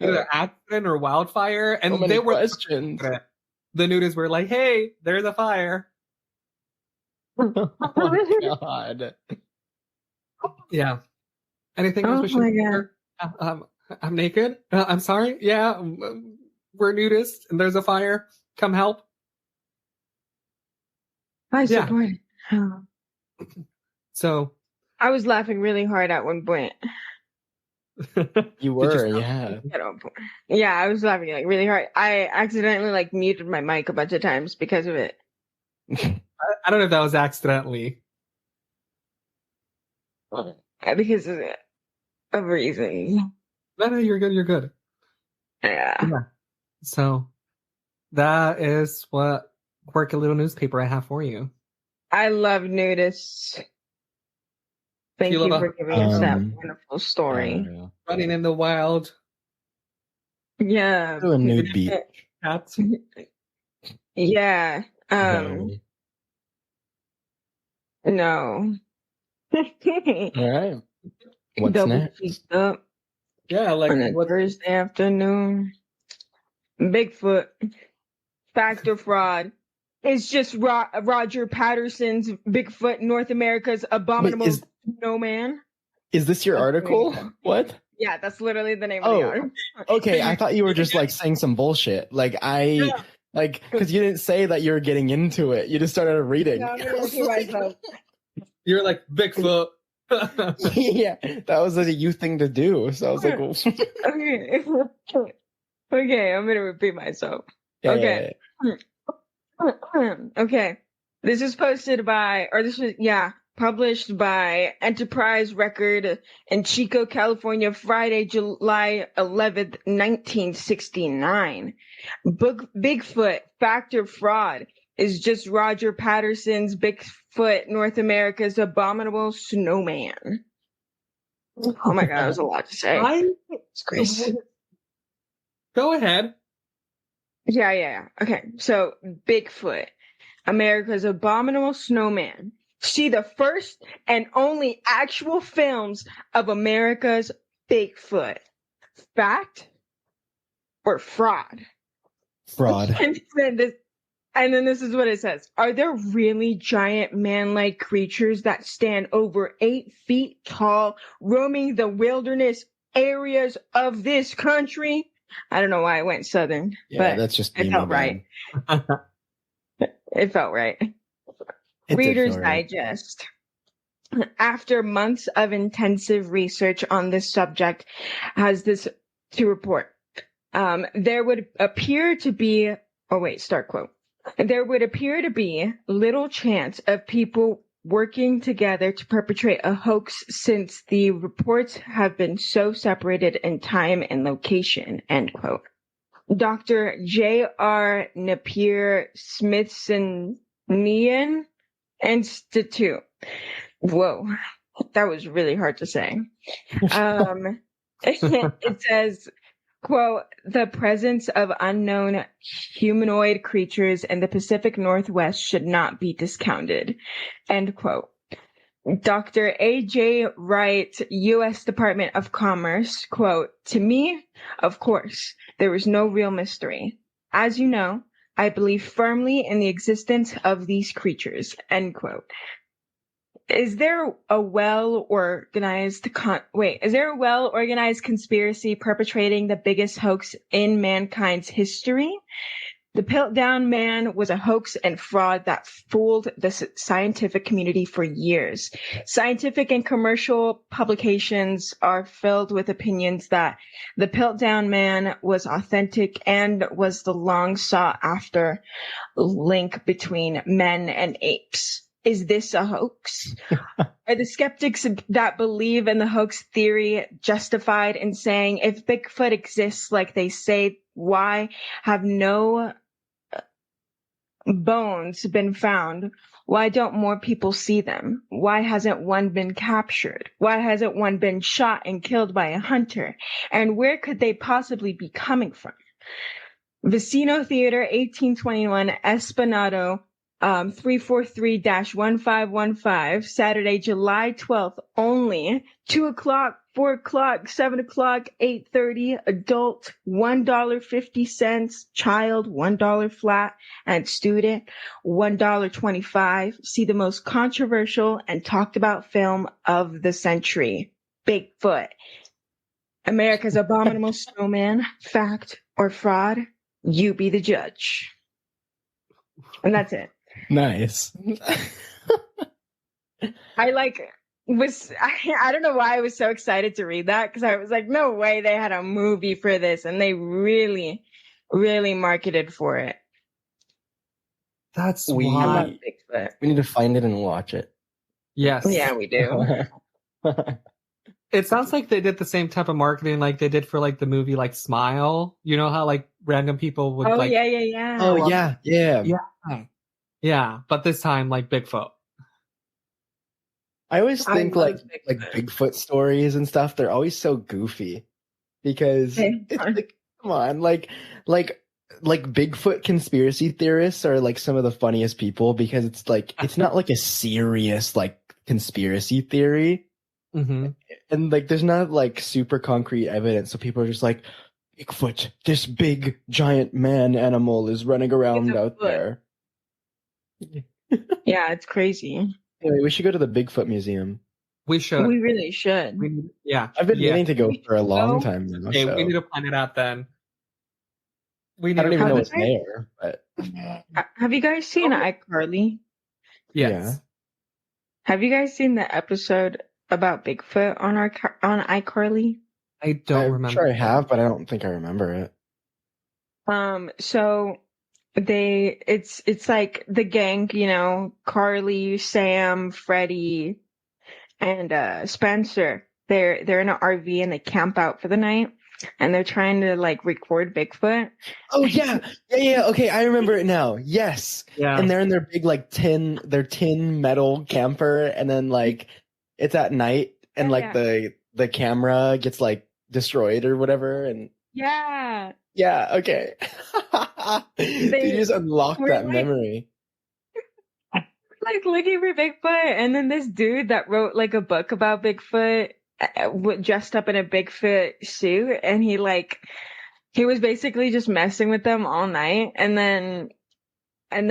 either accident or wildfire? And So they were questions. The nudists were like, "Hey, there's a fire." Oh my god! Yeah. Anything else we should hear? I'm naked. I'm sorry. Yeah, we're nudists, and there's a fire. Come help. I support it. So I was laughing really hard at one point. You were, yeah. Yeah, I was laughing like really hard. I accidentally like muted my mic a bunch of times because of it. I don't know if that was accidentally. Because of reasons. No, you're good. You're good. Yeah. So that is what quirky little newspaper I have for you. I love nudists. Thank you for giving us that wonderful story. Running in the wild. Yeah. To a nude beach. Cats. Yeah. No. All right. What's Double next? cheeked up Yeah, like on a Thursday afternoon. Bigfoot. Fact or fraud? It's just Roger Patterson's Bigfoot, North America's abominable snowman. Is this your article? What? Yeah, that's literally the name of the article. Okay, I thought you were just like saying some bullshit. Because you didn't say that you were getting into it. You just started reading. You're like Bigfoot. Yeah, that was a you thing to do. So I was like, well. Okay, I'm gonna repeat myself. Yeah, okay. Okay. This is published by Enterprise Record in Chico, California, Friday, July 11th, 1969. Bigfoot, fact or fraud, is just Roger Patterson's Bigfoot, North America's abominable snowman. Oh my god, that was a lot to say. It's crazy. Go ahead. Yeah. Okay, so Bigfoot, America's abominable snowman. See the first and only actual films of America's Bigfoot. Fact or fraud? Fraud. And then this is what it says. Are there really giant man-like creatures that stand over 8 feet tall, roaming the wilderness areas of this country? I don't know why I went southern, but that's just it felt right. It felt right. Reader's Digest. After months of intensive research on this subject, has this to report. There would appear to be Oh, wait, start quote. There would appear to be little chance of people working together to perpetrate a hoax since the reports have been so separated in time and location, end quote. Dr. J.R. Napier Smithsonian Institute. Whoa, that was really hard to say. It says, quote, the presence of unknown humanoid creatures in the Pacific Northwest should not be discounted, end quote. Dr. A.J. Wright, U.S. Department of Commerce, quote, to me, of course, there is no real mystery. As you know, I believe firmly in the existence of these creatures, end quote. Is there a well-organized conspiracy perpetrating the biggest hoax in mankind's history? The Piltdown Man was a hoax and fraud that fooled the scientific community for years. Scientific and commercial publications are filled with opinions that the Piltdown Man was authentic and was the long sought after link between men and apes. Is this a hoax? Are the skeptics that believe in the hoax theory justified in saying if Bigfoot exists like they say, why have no bones been found? Why don't more people see them? Why hasn't one been captured? Why hasn't one been shot and killed by a hunter? And where could they possibly be coming from? Vecino Theater, 1821, Esplanado, 343-1515, Saturday, July 12th, only 2 o'clock, 4 o'clock, 7 o'clock, 8:30, adult, $1.50, child, $1 flat, and student, $1.25. See the most controversial and talked about film of the century, Bigfoot. America's Abominable Snowman, fact or fraud? You be the judge. And that's it. Nice. I don't know why I was so excited to read that, because I was like, no way they had a movie for this, and they really, really marketed for it. That's We- I why. love Bigfoot. We need to find it and watch it. Yes. Yeah, we do. It sounds like they did the same type of marketing like they did for like the movie like Smile. You know how like random people would Oh, like yeah. Oh, yeah. Yeah, but this time like Bigfoot. I always I think love like Bigfoot. Bigfoot stories and stuff, they're always so goofy because They it's are. like, come on, like Bigfoot conspiracy theorists are like some of the funniest people because it's like, it's not like a serious like conspiracy theory. Mm-hmm. And like, there's not like super concrete evidence. So people are just like, Bigfoot, this big giant man animal is running around It's a out foot. there. Yeah, it's crazy. Anyway, we should go to the Bigfoot Museum. We should. We really should. Yeah. I've been yeah. meaning to go for a long go. time now. Okay, so. we need to plan it out then. We I need don't to even know plan what's it. there, but Have you guys seen Oh. iCarly? Yes. Have you guys seen the episode about Bigfoot on iCarly? I don't I'm remember. sure I have, but I don't think I remember it. So it's like the gang, you know, Carly, Sam, Freddie, and Spencer. They're in an RV and they camp out for the night, and they're trying to like record Bigfoot. Oh yeah. Okay, I remember it now. Yes. Yeah. And they're in their big like tin metal camper, and then like it's at night, and like the camera gets like destroyed or whatever, and Yeah. yeah, okay. They just unlocked were that like- memory. Like looking for Bigfoot, and then this dude that wrote like a book about Bigfoot dressed up in a Bigfoot suit, and he was basically just messing with them all night, and then when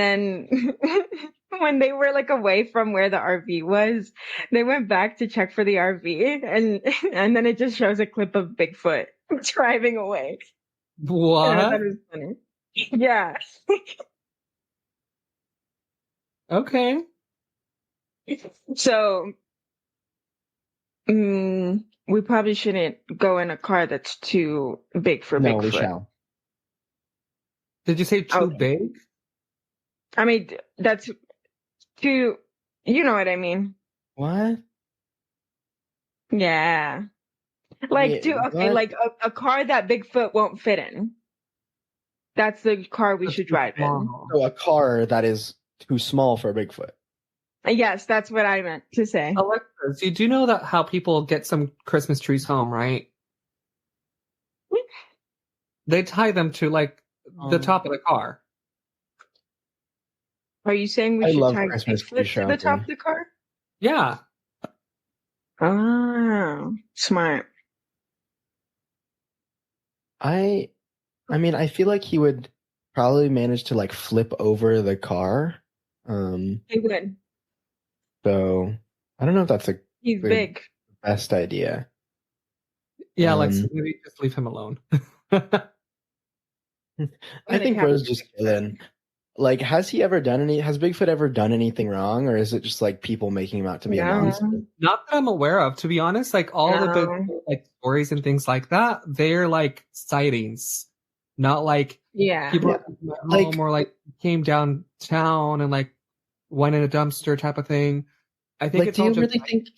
they were like away from where the RV was, they went back to check for the RV, and then it just shows a clip of Bigfoot driving away. And I What? thought it was funny. Yeah. Okay. So, we probably shouldn't go in a car that's too big for No, we Bigfoot. shall. Did you say too Okay. big? I mean, that's too. You know what I mean? What? Yeah. Wait, Okay, what? like a car that Bigfoot won't fit in. That's the car we That's should too drive in. small. So a car that is too small for a Bigfoot. Yes, that's what I meant to say. Alexis, you do know that how people get some Christmas trees home, right? They tie them to like the top of the car. Are you saying we I should love tie Christmas tree Bigfoot to the top of shopping. the car? Yeah. Oh, smart. I mean, I feel like he would probably manage to like flip over the car. He would. So I don't know if that's He's the big. best idea. Yeah, Alexis, Um, maybe just leave him alone. I think Bro's just chilling. Like, has Bigfoot ever done anything wrong, or is it just like people making him out to be a No. monster? Not that I'm aware of, to be honest. Like all the big No. like stories and things like that, they're like sightings, not like Yeah. people Yeah. at home Like- or like came downtown and like went in a dumpster type of thing. I think Like, it's do all you just really think?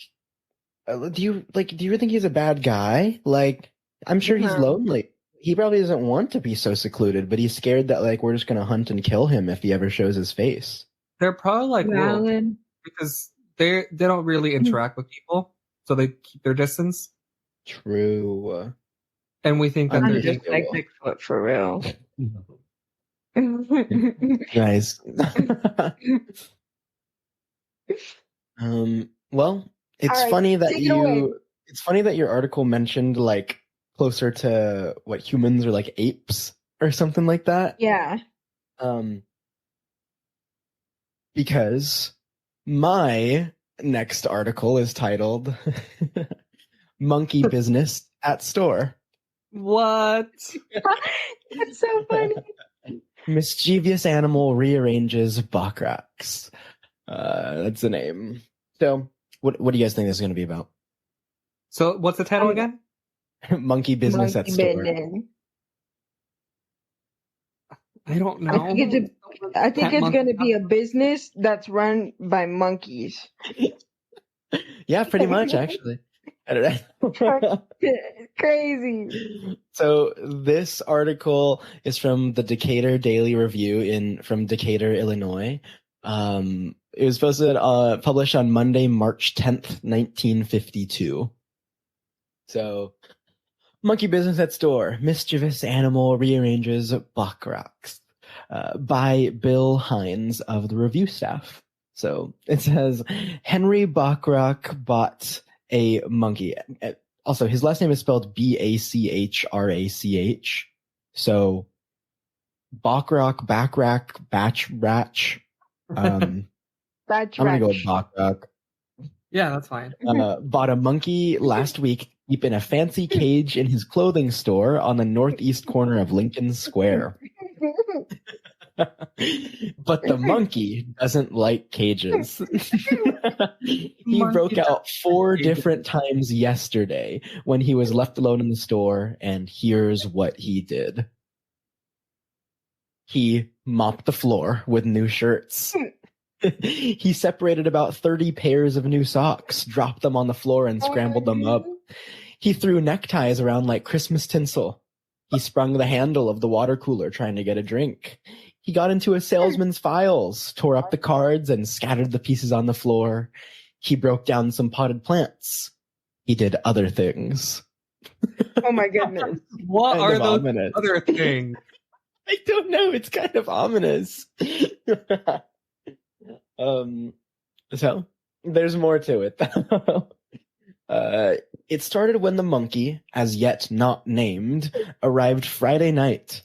Do you really think he's a bad guy? Like, I'm sure he's No. lonely. He probably doesn't want to be so secluded, but he's scared that like we're just gonna hunt and kill him if he ever shows his face. they're probably like wolves Valid. because they don't really interact with people, so they keep their distance. True. And we think that I'm they're just like Bigfoot for real. Nice. Well, it's All right, funny that take it away. it's funny that your article mentioned like closer to what humans are like apes or something like that. Yeah. Because my next article is titled Monkey Business at Store. what? That's so funny. Mischievous animal rearranges Bachrachs. That's the name. So, what do you guys think this is going to be about? So what's the title again? Monkey business Monkey at store. business. I don't know. I think it's going to be a business that's run by monkeys. Yeah, pretty much actually. I don't know. Crazy. So this article is from the Decatur Daily Review from Decatur, Illinois. It was published on Monday, March 10th, 1952. So, monkey business at store. Mischievous animal rearranges Bachrachs. By Bill Hines of the review staff. So it says Henry Bachrach bought a monkey. Also, his last name is spelled Bachrach. So Bachrach, Batch. I'm gonna go with Bachrach. Yeah, that's fine. Bought a monkey last week to keep in a fancy cage in his clothing store on the northeast corner of Lincoln Square. But the monkey doesn't like cages. He broke out 4 different times yesterday when he was left alone in the store, and here's what he did. He mopped the floor with new shirts. He separated about 30 pairs of new socks, dropped them on the floor, and scrambled them up. He threw neckties around like Christmas tinsel. He sprung the handle of the water cooler trying to get a drink. He got into a salesman's files, tore up the cards, and scattered the pieces on the floor. He broke down some potted plants. He did other things. Oh my goodness. What Kind are of those ominous. other things? I don't know. It's kind of ominous. So there's more to it. It started when the monkey, as yet not named, arrived Friday night.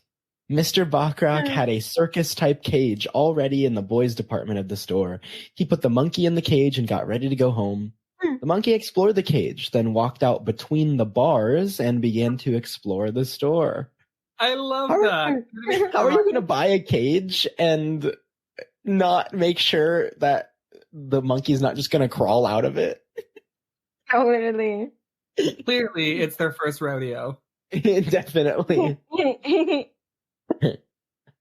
Mr. Bachrach had a circus-type cage already in the boys' department of the store. He put the monkey in the cage and got ready to go home. The monkey explored the cage, then walked out between the bars and began to explore the store. I love How that. How are you going to buy a cage and not make sure that the monkey's not just going to crawl out of it? Oh, literally. Clearly, it's their first rodeo. Definitely.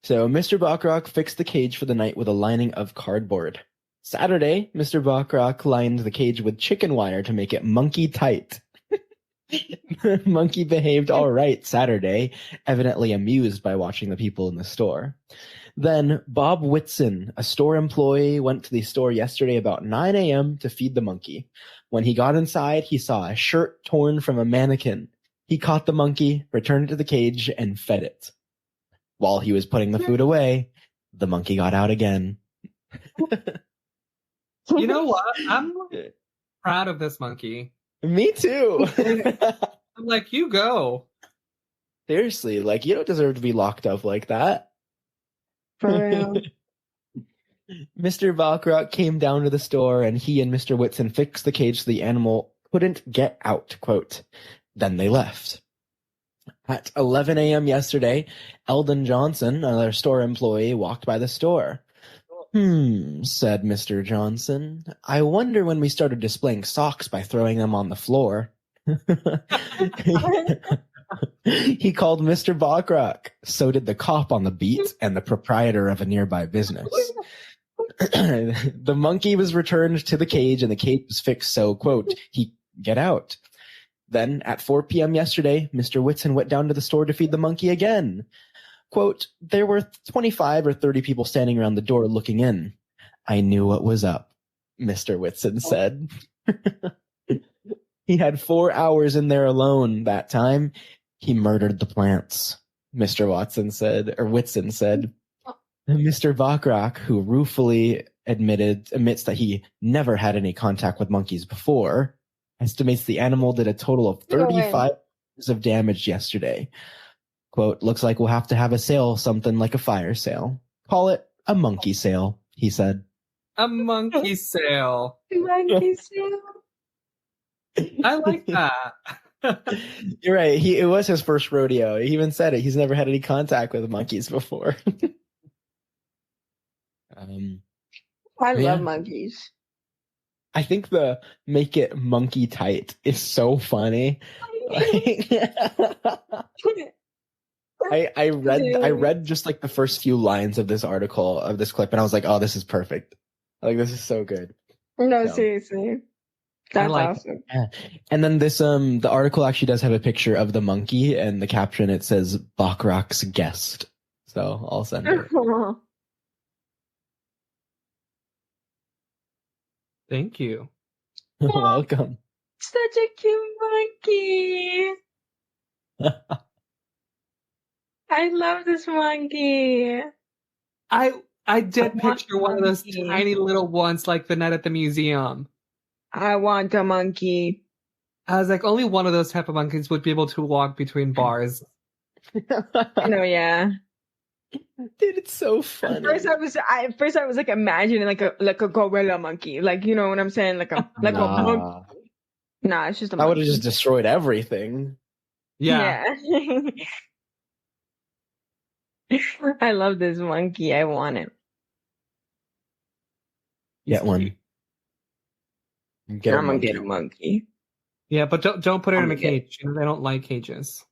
So Mr. Bachrock fixed the cage for the night with a lining of cardboard. Saturday, Mr. Bachrock lined the cage with chicken wire to make it monkey tight. The monkey behaved all right Saturday, evidently amused by watching the people in the store. Then Bob Whitson, a store employee, went to the store yesterday about 9 a.m. to feed the monkey. When he got inside, he saw a shirt torn from a mannequin. He caught the monkey, returned it to the cage, and fed it. While he was putting the food away, the monkey got out again. You know what? I'm proud of this monkey. Me too. I'm like, you go. Seriously, like, you don't deserve to be locked up like that. For real. Mr. Bachrock came down to the store and he and Mr. Whitson fixed the cage so the animal couldn't get out, quote. Then they left. At 11 a.m. yesterday, Eldon Johnson, another store employee, walked by the store. Said Mr. Johnson. I wonder when we started displaying socks by throwing them on the floor. He called Mr. Bachrock. So did the cop on the beat and the proprietor of a nearby business. The monkey was returned to the cage and the cage was fixed so, quote, he get out. Then at 4 p.m. yesterday, Mr. Whitson went down to the store to feed the monkey again. Quote, there were 25 or 30 people standing around the door looking in. I knew what was up, Mr. Whitson said. He had 4 hours in there alone that time. He murdered the plants, Mr. Whitson said. Mr. Bachrock, who ruefully admits that he never had any contact with monkeys before, estimates the animal did a total of 35 hours of damage yesterday. Quote, looks like we'll have to have a sale, something like a fire sale. Call it a monkey sale, he said. A monkey sale. Monkey sale. I like that. You're right. It was his first rodeo. He even said it. He's never had any contact with monkeys before. I love monkeys. I think the make it monkey tight is so funny. I read just like the first few lines of this article, of this clip, and I was like, oh, this is perfect. Like, this is so good. No, seriously. That's awesome. Yeah. And then this, the article actually does have a picture of the monkey, and the caption, it says, Bachrock's guest. So I'll send it. Thank you. Welcome. Such a cute monkey. I love this monkey. I did picture one of those tiny little ones like the night at the museum. I want a monkey. I was like, only one of those type of monkeys would be able to walk between bars. No, yeah. Dude, it's so funny. At first I was like imagining like a gorilla monkey. Like, you know what I'm saying? Like a monkey. Nah, it's just a monkey. I would have just destroyed everything. Yeah. I love this monkey. I want it. Get one. I'm gonna get a monkey. Yeah, but don't put it in a cage. You know, they don't like cages.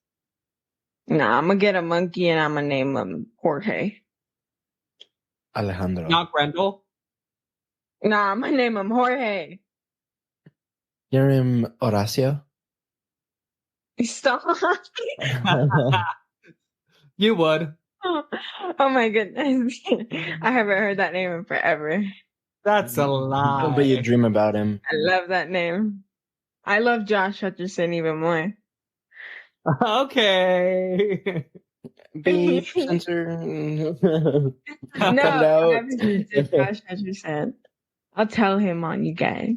Nah, I'm gonna get a monkey and I'm gonna name him Jorge. Alejandro. Not Grendel? Nah, I'm gonna name him Jorge. Your name Horacio? Stop. You would. Oh my goodness. I haven't heard that name in forever. That's a lie. But you dream about him. I love that name. I love Josh Hutcherson even more. Okay. Beep, censor. No, Josh Hutcherson. I'll tell him on you guys.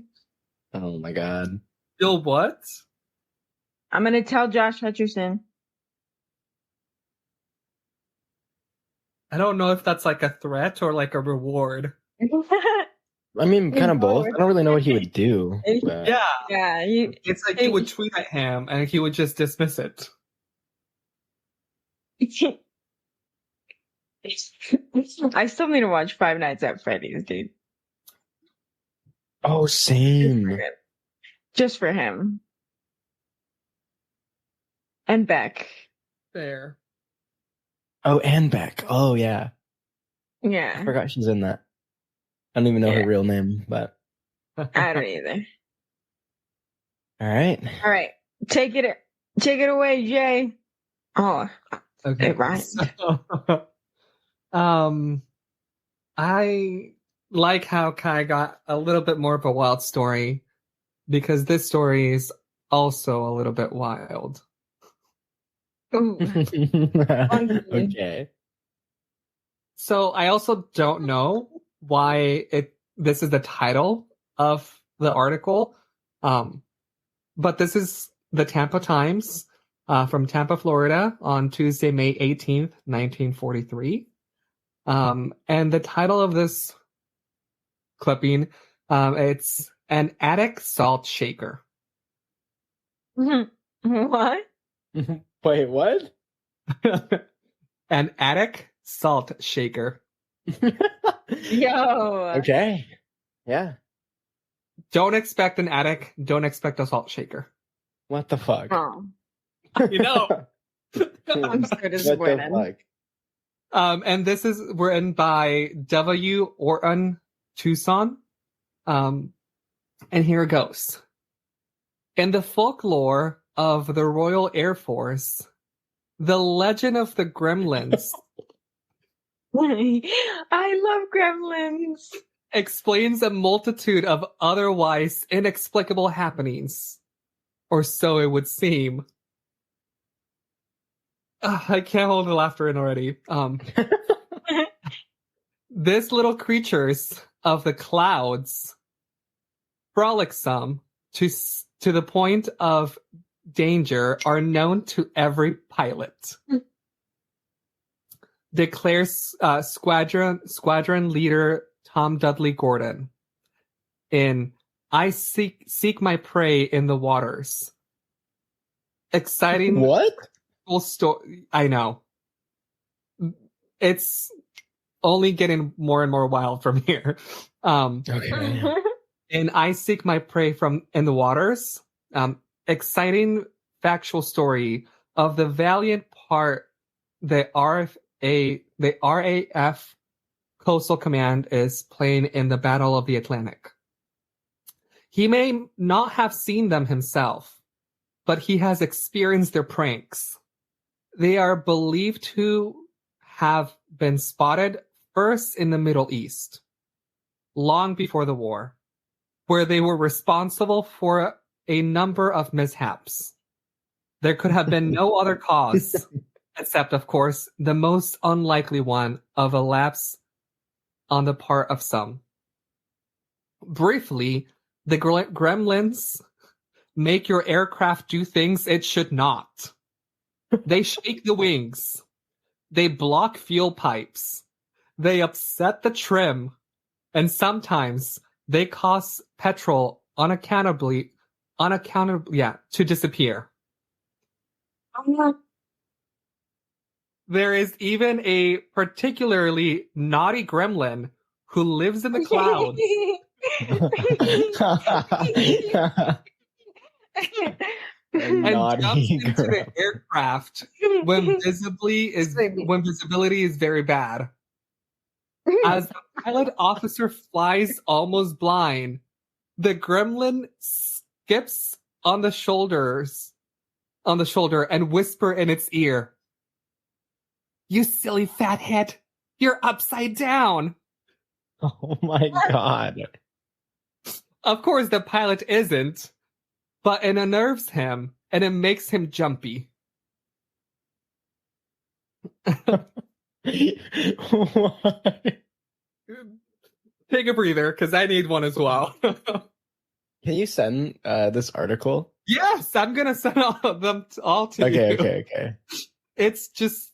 Oh my god. Bill what? I'm gonna tell Josh Hutcherson. I don't know if that's like a threat or like a reward. I mean, kind of both. I don't really know what he would do. But... Yeah. It's like you would tweet at him and he would just dismiss it. I still need to watch Five Nights at Freddy's, dude. Oh, same. Just for him. And Beck. Fair. Oh, Anne Beck. Oh, yeah. I Yeah, forgot she's in that. I don't even know Yeah. her real name, but I don't either. all right. All right, take it away, Jay. Oh, Okay. it rhymed. So, I like how Kai got a little bit more of a wild story because this story is also a little bit wild. Ooh, Okay. So I also don't know why this is the title of the article. But this is the Tampa Times from Tampa, Florida on Tuesday, May 18th, 1943. And the title of this clipping, it's An Attic Salt Shaker. what? Wait, what? An attic salt shaker. Yo. Okay. Yeah. Don't expect an attic. Don't expect a salt shaker. What the fuck? Oh, You know. I'm so What the disappointed. fuck? And this is written by W. Orton Tucson. And here it goes. In the folklore of the Royal Air Force, the legend of the gremlins I love gremlins. explains a multitude of otherwise inexplicable happenings. Or so it would seem. I can't hold the laughter in already. This little creatures of the clouds, frolicsome to the point of danger, are known to every pilot. Declares squadron leader Tom Dudley Gordon in I Seek My Prey in the Waters. Exciting What? story. I know. It's only getting more and more wild from here. Okay. In I Seek My Prey in the Waters, exciting factual story of the valiant part the RAF Coastal Command is playing in the Battle of the Atlantic. He may not have seen them himself, but he has experienced their pranks. They are believed to have been spotted first in the Middle East, long before the war, where they were responsible for a number of mishaps. There could have been no other cause, except, of course, the most unlikely one of a lapse on the part of some. Briefly, the gremlins make your aircraft do things it should not. They shake the wings. They block fuel pipes. They upset the trim. And sometimes they cause petrol unaccountably, to disappear. There is even a particularly naughty gremlin who lives in the clouds and jumps into the aircraft when visibility is very bad. As the pilot officer flies almost blind, the gremlin skips on the shoulder and whisper in its ear, "You silly fathead, you're upside down." Oh my god. Of course, the pilot isn't, but it unnerves him and it makes him jumpy. What? Take a breather, because I need one as well. Can you send this article? Yes, I'm gonna send all of them all to you. Okay. It's just,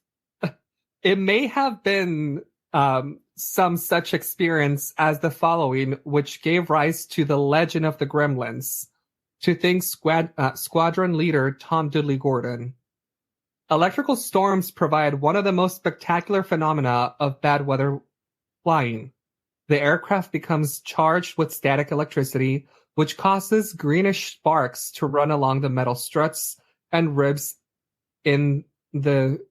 it may have been some such experience as the following, which gave rise to the legend of the gremlins, to think squadron leader Tom Dudley Gordon. Electrical storms provide one of the most spectacular phenomena of bad weather flying. The aircraft becomes charged with static electricity, which causes greenish sparks to run along the metal struts and ribs in the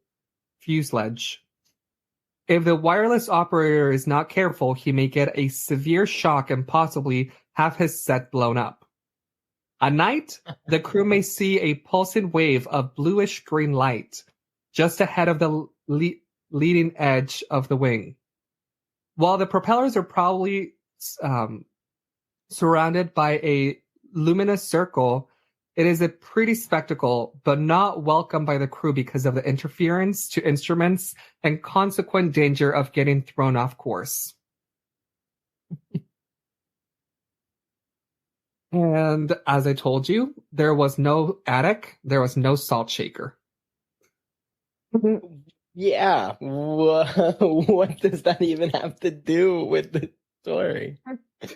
fuselage. If the wireless operator is not careful, he may get a severe shock and possibly have his set blown up. At night, the crew may see a pulsing wave of bluish-green light just ahead of the leading edge of the wing. While the propellers are probably surrounded by a luminous circle, it is a pretty spectacle, but not welcome by the crew because of the interference to instruments and consequent danger of getting thrown off course. And as I told you, there was no attic, there was no salt shaker. Yeah, what does that even have to do with the story? It's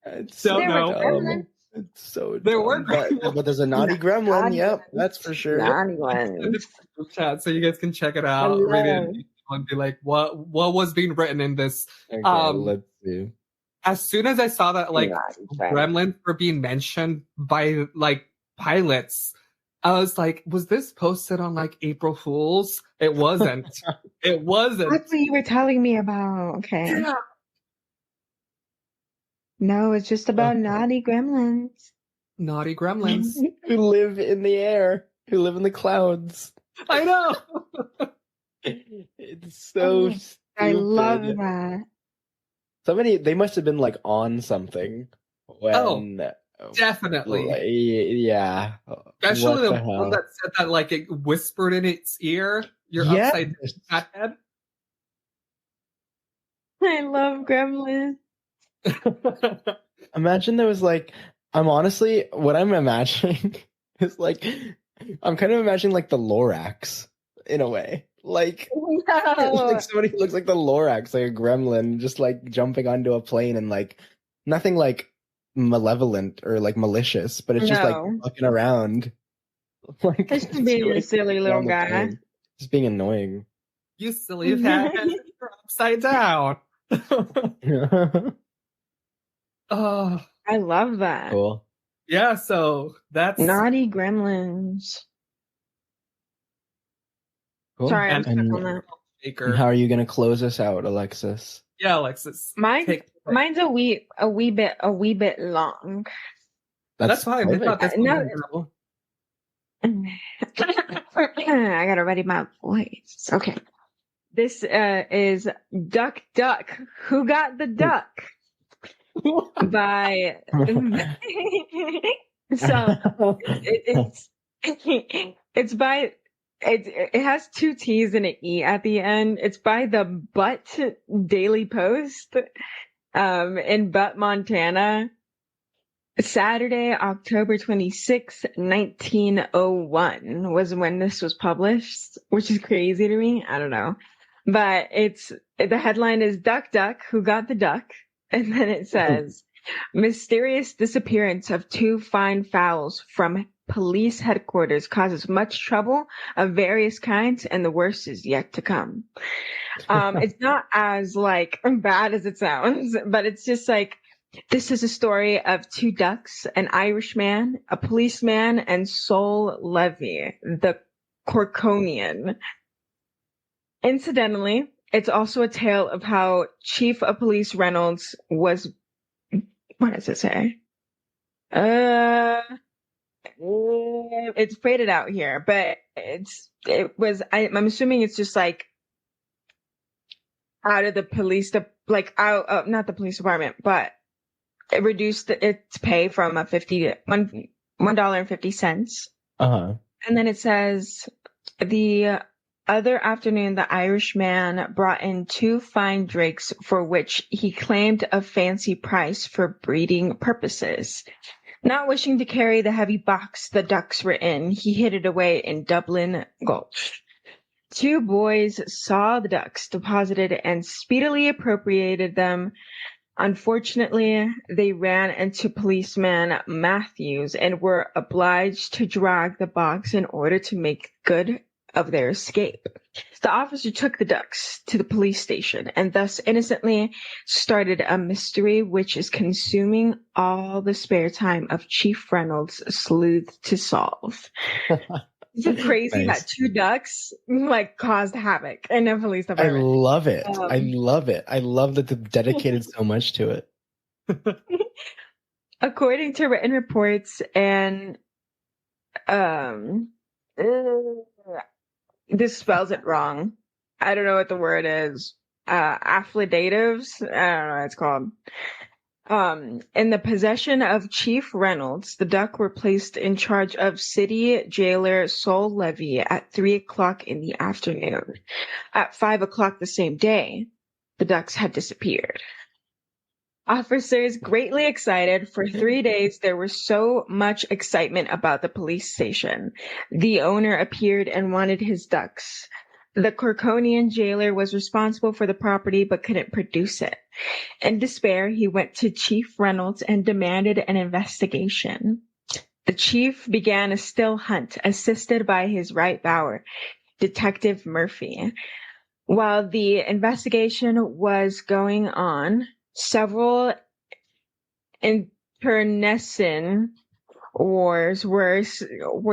Don't so know. dumb. It's so There dumb. were But there's a naughty gremlin. Yep, that's for sure. Naughty ones. Chat, so you guys can check it out, read it, and be like, what was being written in this? Okay, let's see. As soon as I saw that, like, gremlins were being mentioned by like pilots, I was like, was this posted on like April Fools? It wasn't. It wasn't. That's what you were telling me about. Okay. Yeah. No, it's just about naughty gremlins. Naughty gremlins. Who live in the air, who live in the clouds. I know. It's so stupid. I love that. They must have been like on something when. Definitely. Yeah. Especially the one that said that, like, it whispered in its ear, you're upside down head. I love gremlins. Imagine there was like, what I'm imagining is like, I'm kind of imagining like the Lorax in a way. Like, like somebody who looks like the Lorax, like a gremlin, just like jumping onto a plane and like nothing like malevolent or like malicious, but it's just like fucking around. Like, just being a silly little guy. Just being annoying. You silly head, you're upside down. Oh, I love that. Cool. Yeah, so that's naughty gremlins. Cool. Sorry, I'm stuck on that. And how are you going to close us out, Alexis? Yeah, Alexis. Mine's a wee bit long. That's fine. I thought I gotta ready my voice. Okay. This is Duck Duck. Who got the duck? By it's by it has two T's and an E at the end. It's by the Butt Daily Post in Butt, Montana. Saturday, October 26, 1901 was when this was published, which is crazy to me. I don't know. But the headline is Duck Duck, Who Got the Duck? And then it says, mysterious disappearance of two fine fowls from police headquarters causes much trouble of various kinds, and the worst is yet to come. It's not as like bad as it sounds, but it's just like, this is a story of two ducks, an Irishman, a policeman, and Sol Levy, the Corkonian. Incidentally, it's also a tale of how Chief of Police Reynolds was, what does it say? It's faded out here, but I'm assuming it's just like out of the police, not the police department, but it reduced its pay from $1.50. Uh-huh. And then it says, the other afternoon, the Irishman brought in two fine drakes for which he claimed a fancy price for breeding purposes. Not wishing to carry the heavy box the ducks were in, he hid it away in Dublin Gulch. Two boys saw the ducks deposited and speedily appropriated them. Unfortunately, they ran into policeman Matthews and were obliged to drag the box in order to make good of their escape. The officer took the ducks to the police station and thus innocently started a mystery which is consuming all the spare time of Chief Reynolds' sleuth to solve. It's so crazy Nice. that 2 ducks like caused havoc in a police I department. love it. Um, I love it. I love that they've dedicated so much to it. According to written reports and um, this spells it wrong. I don't know what the word is. Affidavits. I don't know what it's called. In the possession of Chief Reynolds, the duck were placed in charge of city jailer Sol Levy at 3:00 in the afternoon. At 5:00 the same day, the ducks had disappeared. Officers greatly excited. For 3 days, there was so much excitement about the police station. The owner appeared and wanted his ducks. The Corkonian jailer was responsible for the property but couldn't produce it. In despair, he went to Chief Reynolds and demanded an investigation. The chief began a still hunt, assisted by his right bower, Detective Murphy. While the investigation was going on, several internecine wars were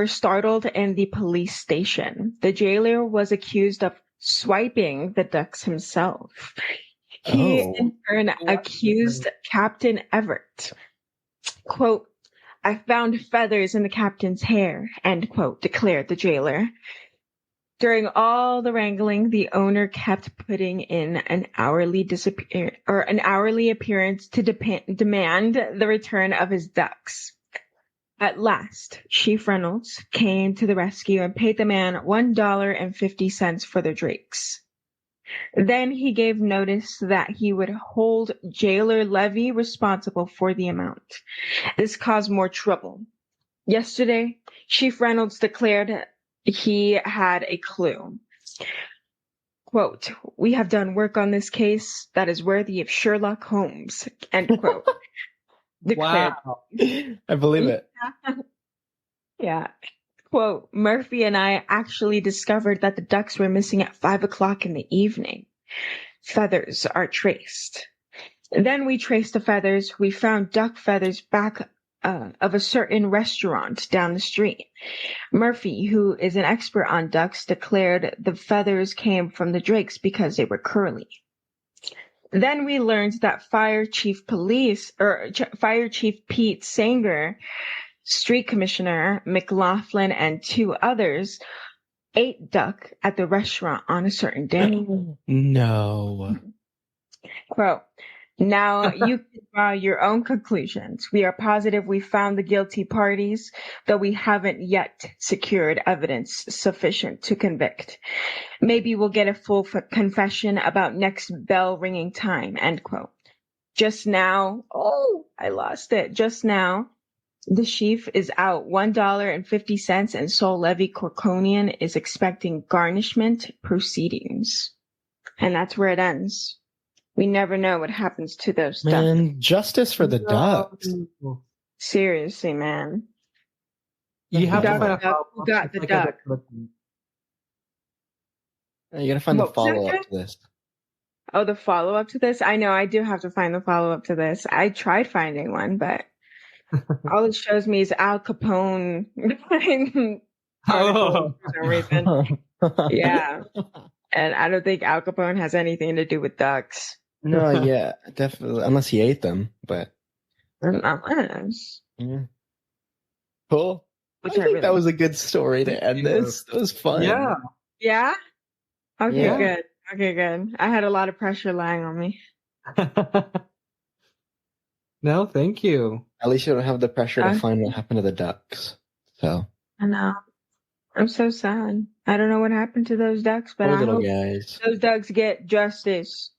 startled in the police station. The jailer was accused of swiping the ducks himself. He in turn accused Captain Everett. Quote, "I found feathers in the captain's hair," end quote, declared the jailer. During all the wrangling, the owner kept putting in an hourly appearance to demand the return of his ducks. At last, Chief Reynolds came to the rescue and paid the man $1.50 for the drakes. Then he gave notice that he would hold jailer Levy responsible for the amount. This caused more trouble. Yesterday, Chief Reynolds declared he had a clue. Quote, "We have done work on this case that is worthy of Sherlock Holmes," end quote. Declared. Wow. I believe it. Yeah. Quote, "Murphy and I actually discovered that the ducks were missing at 5:00 in the evening. Feathers are traced. Then we traced the feathers. We found duck feathers back of a certain restaurant down the street. Murphy, who is an expert on ducks, declared the feathers came from the drakes because they were curly. Then we learned that Fire Chief Pete Sanger, Street Commissioner McLaughlin, and 2 others ate duck at the restaurant on a certain day. No. Quote, "Now you can draw your own conclusions. We are positive we found the guilty parties, though we haven't yet secured evidence sufficient to convict. Maybe we'll get a full confession about next bell ringing time," end quote. Just now, I lost it. Just now, the chief is out $1.50 and Sol Levy Corkonian is expecting garnishment proceedings. And that's where it ends. We never know what happens to those ducks. Man, justice for the ducks. Seriously, man. You have to Duck, find a duck, follow-up who got to the take a duck? look. You gotta find the What was that, follow-up Jay? to this. Oh, the follow-up to this? I know, I do have to find the follow-up to this. I tried finding one, but all it shows me is Al Capone articles for some reason. Yeah. And I don't think Al Capone has anything to do with ducks. No, yeah, definitely. Unless he ate them, but Unless. yeah. Cool. Which I think that was a good story to end this. It was fun. Yeah. Yeah? Okay, Yeah. good. Okay, good. I had a lot of pressure lying on me. No, thank you. At least you don't have the pressure to find what happened to the ducks. So. I know. I'm so sad. I don't know what happened to those ducks, but Poor I little hope guys. those ducks get justice.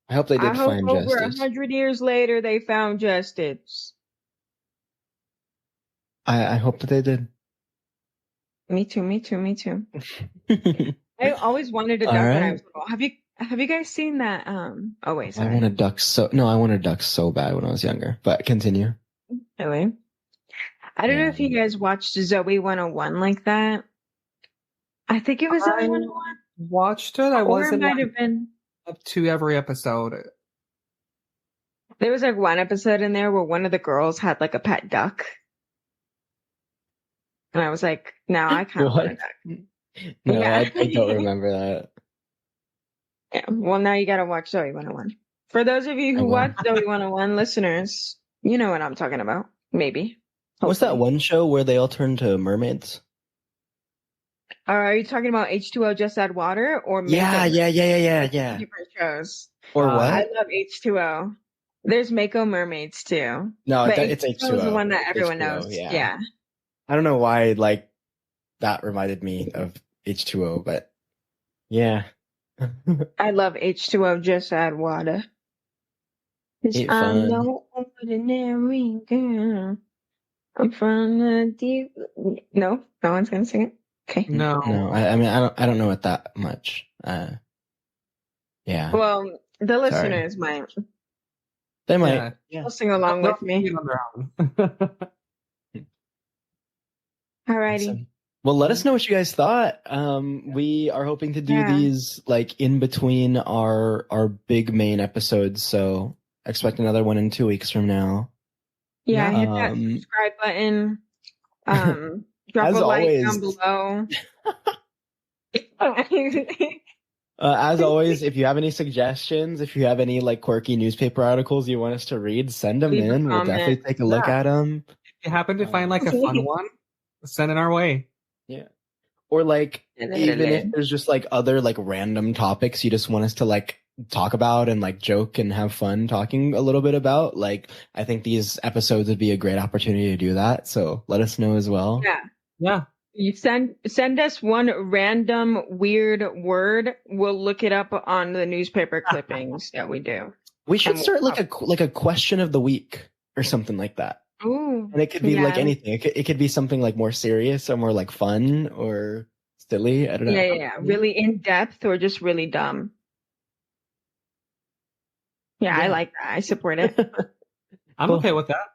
I hope they did I hope find over justice. 100 years later they found justice. I hope that they did. Me too, me too, me too. I always wanted a duck All when I right. was little. Have you guys seen that? Oh wait, I sorry. wanted ducks I wanted ducks so bad when I was younger. But continue. Really? I don't know Yeah. if you guys watched Zoe 101 like that. I think it was Zoe I 101. watched it. I Or it wasn't might have been. up to every episode. There was like one episode in there where one of the girls had like a pet duck. And I was like, now I kind of want What? to. No, Yeah. I don't remember that. Yeah. Well, now you got to watch Zoe 101. For those of you I who will. watch Zoe 101 listeners, you know what I'm talking about. Maybe. What's that Hopefully. one show where they all turn to mermaids? Are you talking about H2O Just Add Water or Yeah, Mako? yeah. Different shows. Or I what? love H2O. There's Mako Mermaids too. No, But it's H2O is the H2O. one that It's everyone H2O, knows. yeah. Yeah. I don't know why, like, that reminded me of H2O, but yeah. I love H2O Just Add Water. 'Cause Ain't I'm fun. no ordinary girl. I'm from the deep. No one's gonna sing it. Okay. No. No, I mean, I don't know it that much. Yeah. Well, the Sorry. listeners might. They might. Yeah. They'll sing along They'll with me. sing it on their own. Alrighty. Awesome. Well, let us know what you guys thought. We are hoping to do Yeah. these like in between our big main episodes, so expect another one in 2 weeks from now. Yeah, Yeah. hit that subscribe button. Drop As a like always. down below. As always, if you have any suggestions, if you have any like quirky newspaper articles you want us to read, send them Leave a in. We'll definitely comment. take a look Yeah. at them. If you happen to find like a fun one, send it our way. Yeah. Or like And then even it if there's just like other like random topics you just want us to like talk about and like joke and have fun talking a little bit about, like I think these episodes would be a great opportunity to do that. So let us know as well. Yeah. Yeah. You send us one random weird word. We'll look it up on the newspaper clippings that we do. We should And start like a question of the week or something like that. Ooh. And it could be Yeah. like anything. It could be something like more serious or more like fun or silly. I don't know. Yeah. Really in depth or just really dumb. Yeah, I Yeah. like that. I support it. I'm Cool. okay with that.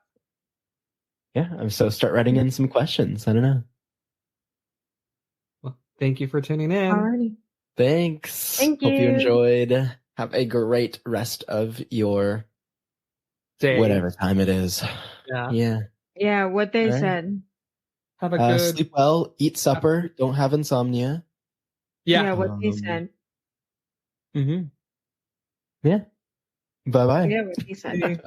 Yeah. So start writing in some questions. I don't know. Well, thank you for tuning in. Alrighty. Thanks. Thank Hope you you. enjoyed. Have a great rest of your Day. whatever time it is. Yeah. Yeah. Yeah, what they All right. said. Have a good. Sleep well, eat supper, don't have insomnia. Yeah. What they said. Mm-hmm. Yeah. Bye-bye. Yeah, what they said. See you.